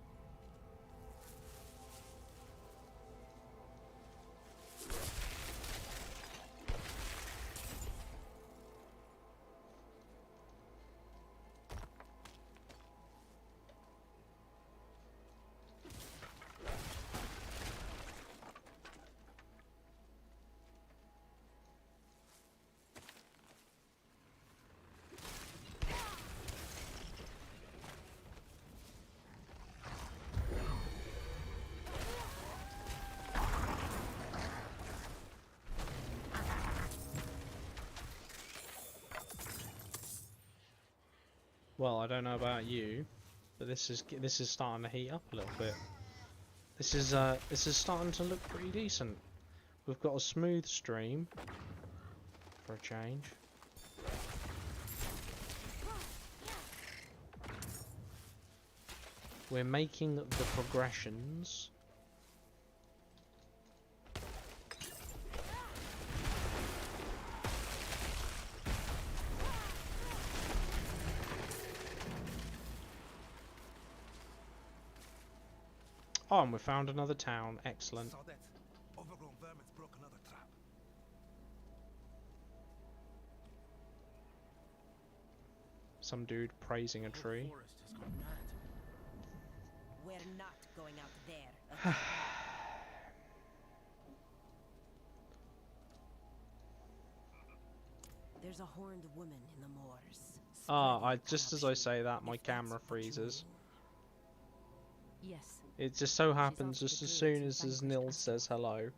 Well, I don't know about you, but this is starting to heat up a little bit. This is starting to look pretty decent. We've got a smooth stream for a change. We're making the progressions. Oh, and we found another town. Excellent. Saw that. Overgrown vermin's broke another trap. Some dude praising a tree. Forest has gone mad. We're not going out there. There's a horned woman in the moors. Ah, just as I say that, my camera freezes. Yes. It just so happens just as soon as Nils says hello,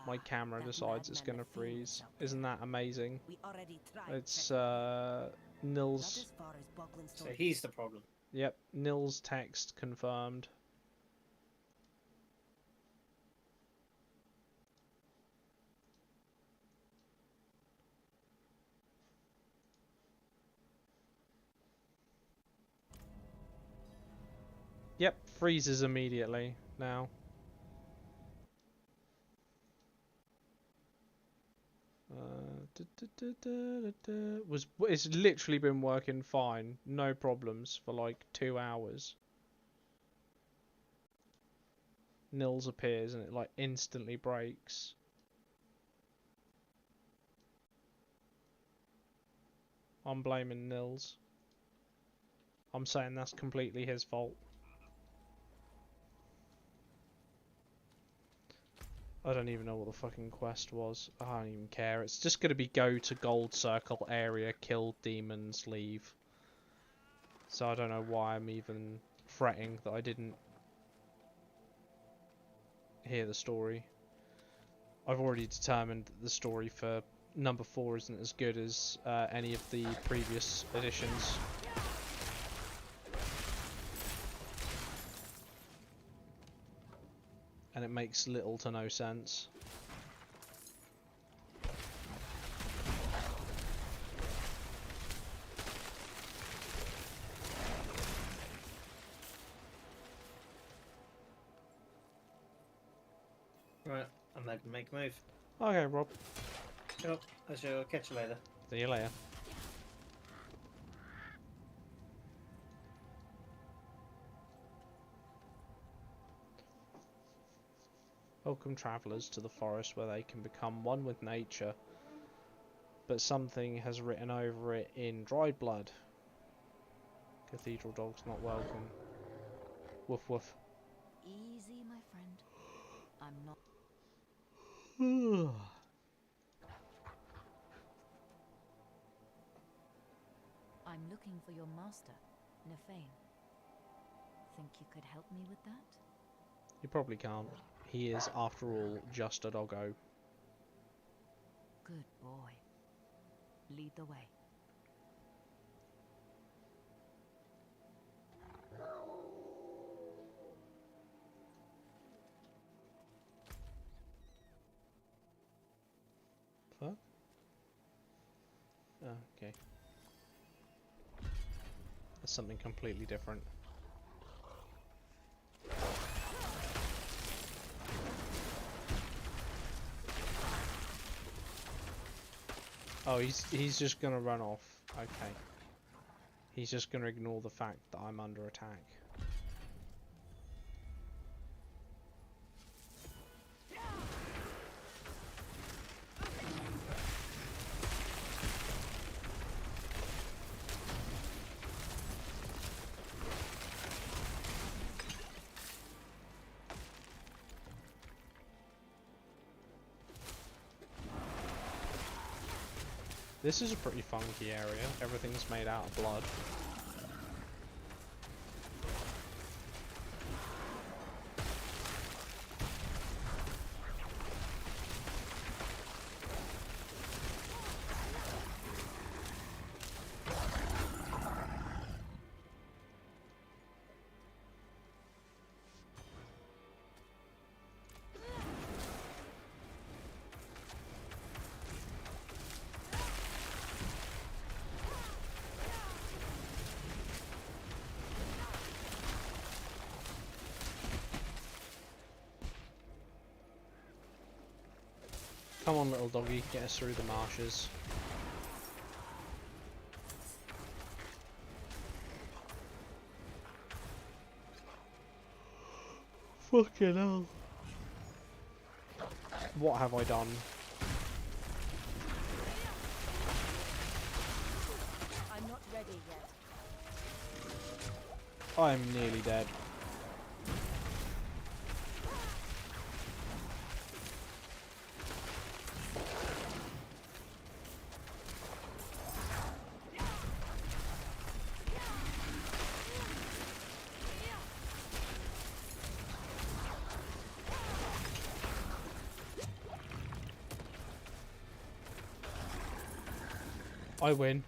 my camera decides it's gonna freeze. Isn't that amazing? It's Nils. So he's the problem. Yep, Nils text confirmed. Yep, freezes immediately now. It's literally been working fine, no problems for like 2 hours. Nils appears and it like instantly breaks. I'm blaming Nils. I'm saying that's completely his fault. I don't even know what the fucking quest was. I don't even care. It's just going to be go to gold circle area, kill demons, leave. So I don't know why I'm even fretting that I didn't hear the story. I've already determined that the story for number 4 isn't as good as any of the previous editions. And it makes little to no sense. Right, I'm going to make a move. Okay, Rob. Yep, I shall catch you later. See you later. Welcome travellers to the forest where they can become one with nature, but something has written over it in dried blood. Cathedral dog's not welcome. Woof woof. Easy, my friend. I'm not. I'm looking for your master, Nefane. Think you could help me with that? You probably can't. He is, after all, just a doggo. Good boy. Lead the way. Fuck? Oh, okay. That's something completely different. Oh, he's just gonna run off. Okay. He's just gonna ignore the fact that I'm under attack. This is a pretty funky area. Everything's made out of blood. Come on, little doggy, get us through the marshes. Fucking hell. What have I done? I'm not ready yet. I'm nearly dead. I win.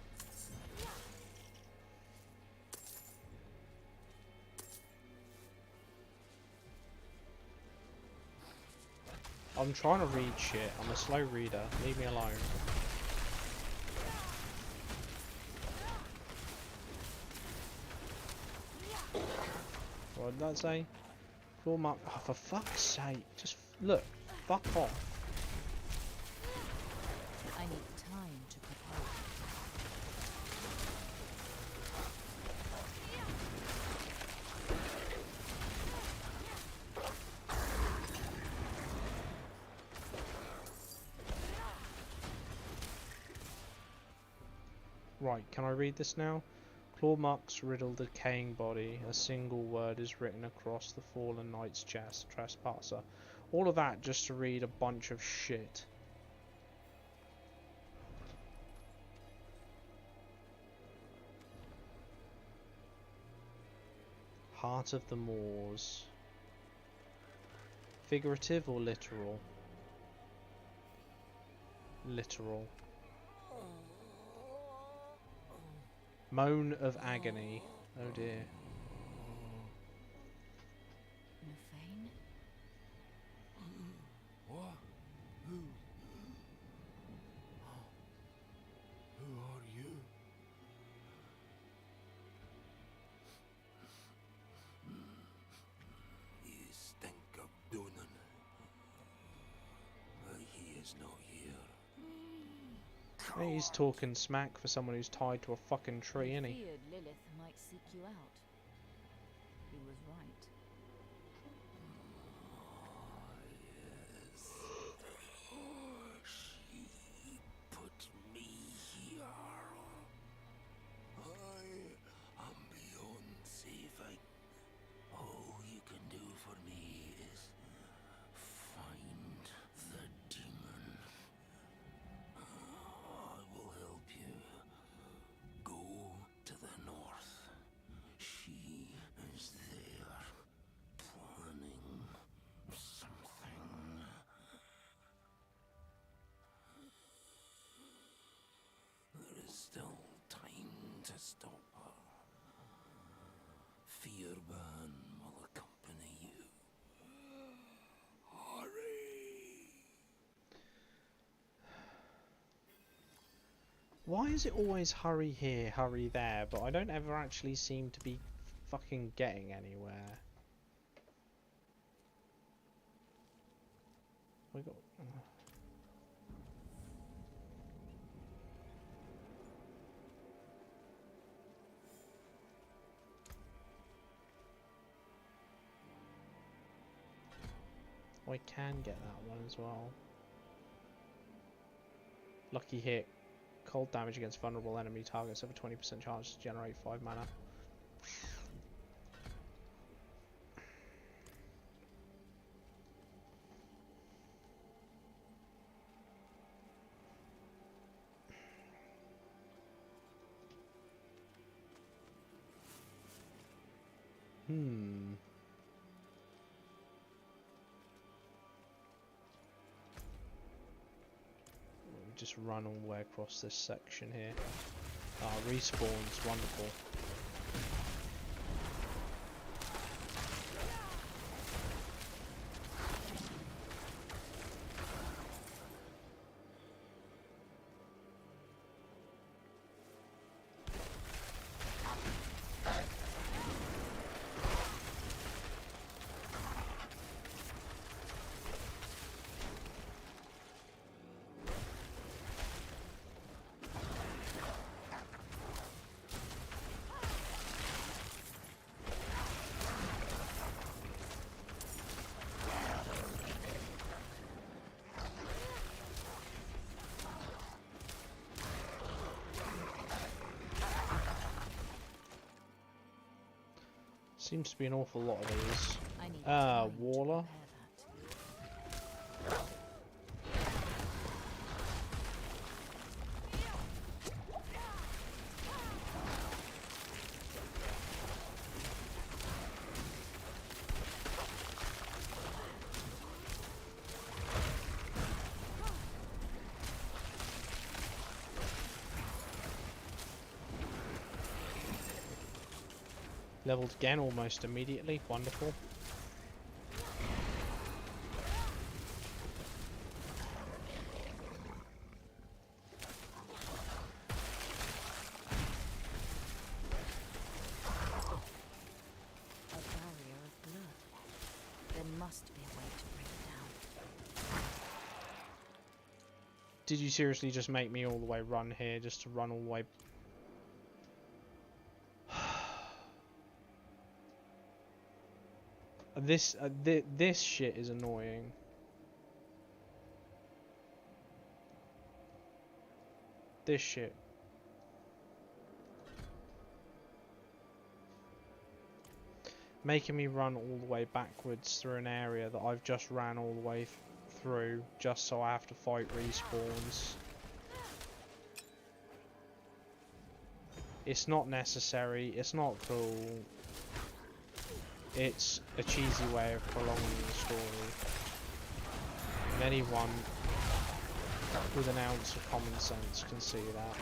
I'm trying to read shit. I'm a slow reader. Leave me alone. What did that say? Full mark. Oh, for fuck's sake. Just look. Fuck off. I need time to prepare. Right, can I read this now? Claw marks riddle the decaying body. A single word is written across the fallen knight's chest. Trespasser. All of that just to read a bunch of shit. Heart of the Moors. Figurative or literal? Literal. Moan of agony. Oh dear. Nefane? What? Who? Who are you? You stink of Donan. But he is not here. Hey, he's talking smack for someone who's tied to a fucking tree, He isn't he? feared Lilith might seek you out. He was right. She put me here. I am beyond saving. All you can do for me is find the demon. I will help you. Go to the north. She is there, planning something. There is still time to stop her. Fearban will accompany you. Hurry! Why is it always hurry here, hurry there, but I don't ever actually seem to be fucking getting anywhere? We got... I can get that one as well. Lucky hit. Cold damage against vulnerable enemy targets have a 20% chance to generate 5 mana. Just run all the way across this section here. Ah, respawns, wonderful. Seems to be an awful lot of these. I need time to Waller. prepare that. Leveled again almost immediately. Wonderful. A barrier of blood. There must be a way to break it down. Did you seriously just make me all the way run here just to run all the way? This shit is annoying. This shit. Making me run all the way backwards through an area that I've just ran all the way through just so I have to fight respawns. It's not necessary, it's not cool. It's a cheesy way of prolonging the story. And anyone with an ounce of common sense can see that.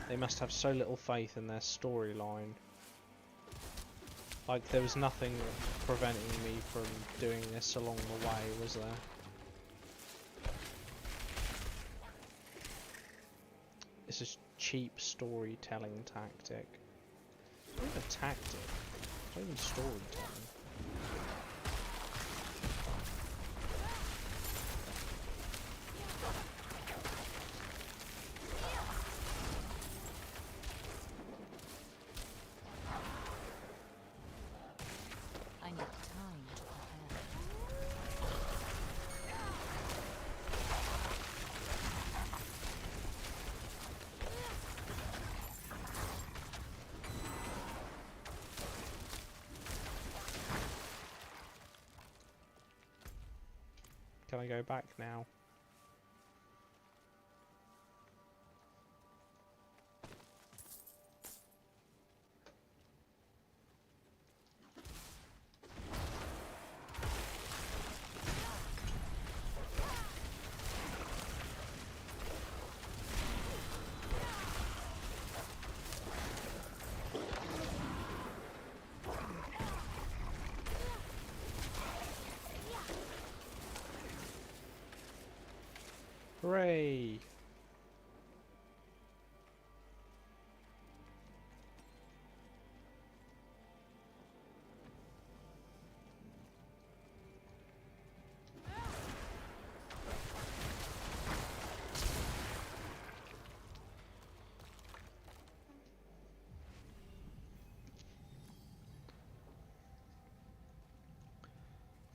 They must have so little faith in their storyline. Like there was nothing preventing me from doing this along the way, was there? It's a cheap storytelling tactic. It's not a tactic. It's not even storytelling. I need time to prepare. Can I go back now? Hooray!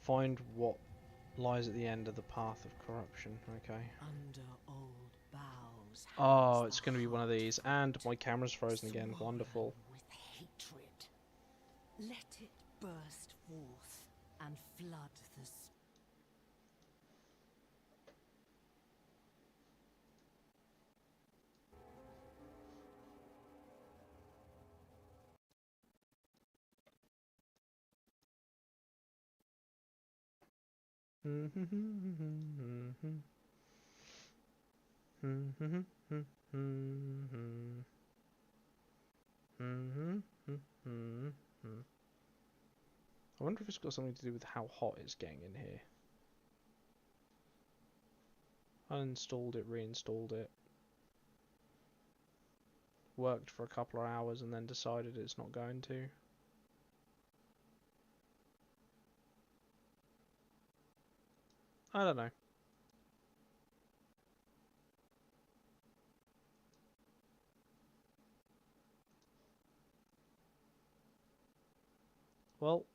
Find what lies at the end of the path of corruption. Okay. Under old boughs. Oh, it's going to be one of these. And my camera's frozen again. Wonderful. With hatred. Let it burst forth and flood the I wonder if it's got something to do with how hot it's getting in here. Uninstalled it, reinstalled it. Worked for a couple of hours and then decided it's not going to. I don't know. Well,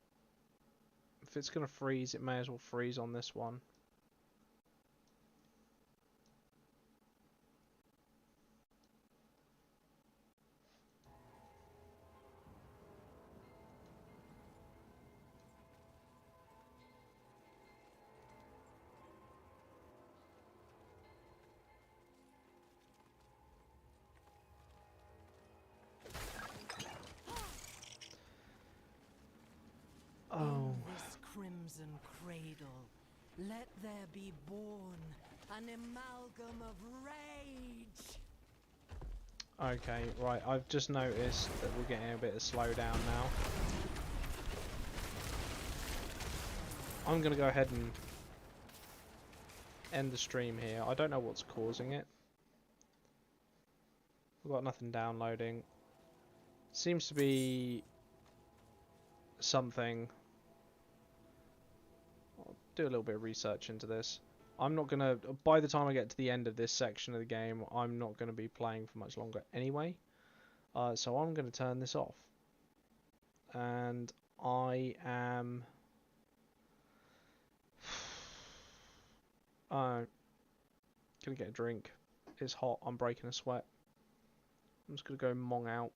if it's going to freeze, it may as well freeze on this one. crimson cradle. Let there be born an amalgam of rage. Okay, right, I've just noticed that we're getting a bit of slowdown now. I'm going to go ahead and end the stream here. I don't know what's causing it. We've got nothing downloading. Seems to be something. I'll do a little bit of research into this. I'm not going to, by the time I get to the end of this section of the game, I'm not going to be playing for much longer anyway. So I'm going to turn this off. And I am... going to get a drink. It's hot. I'm breaking a sweat. I'm just going to go mong out.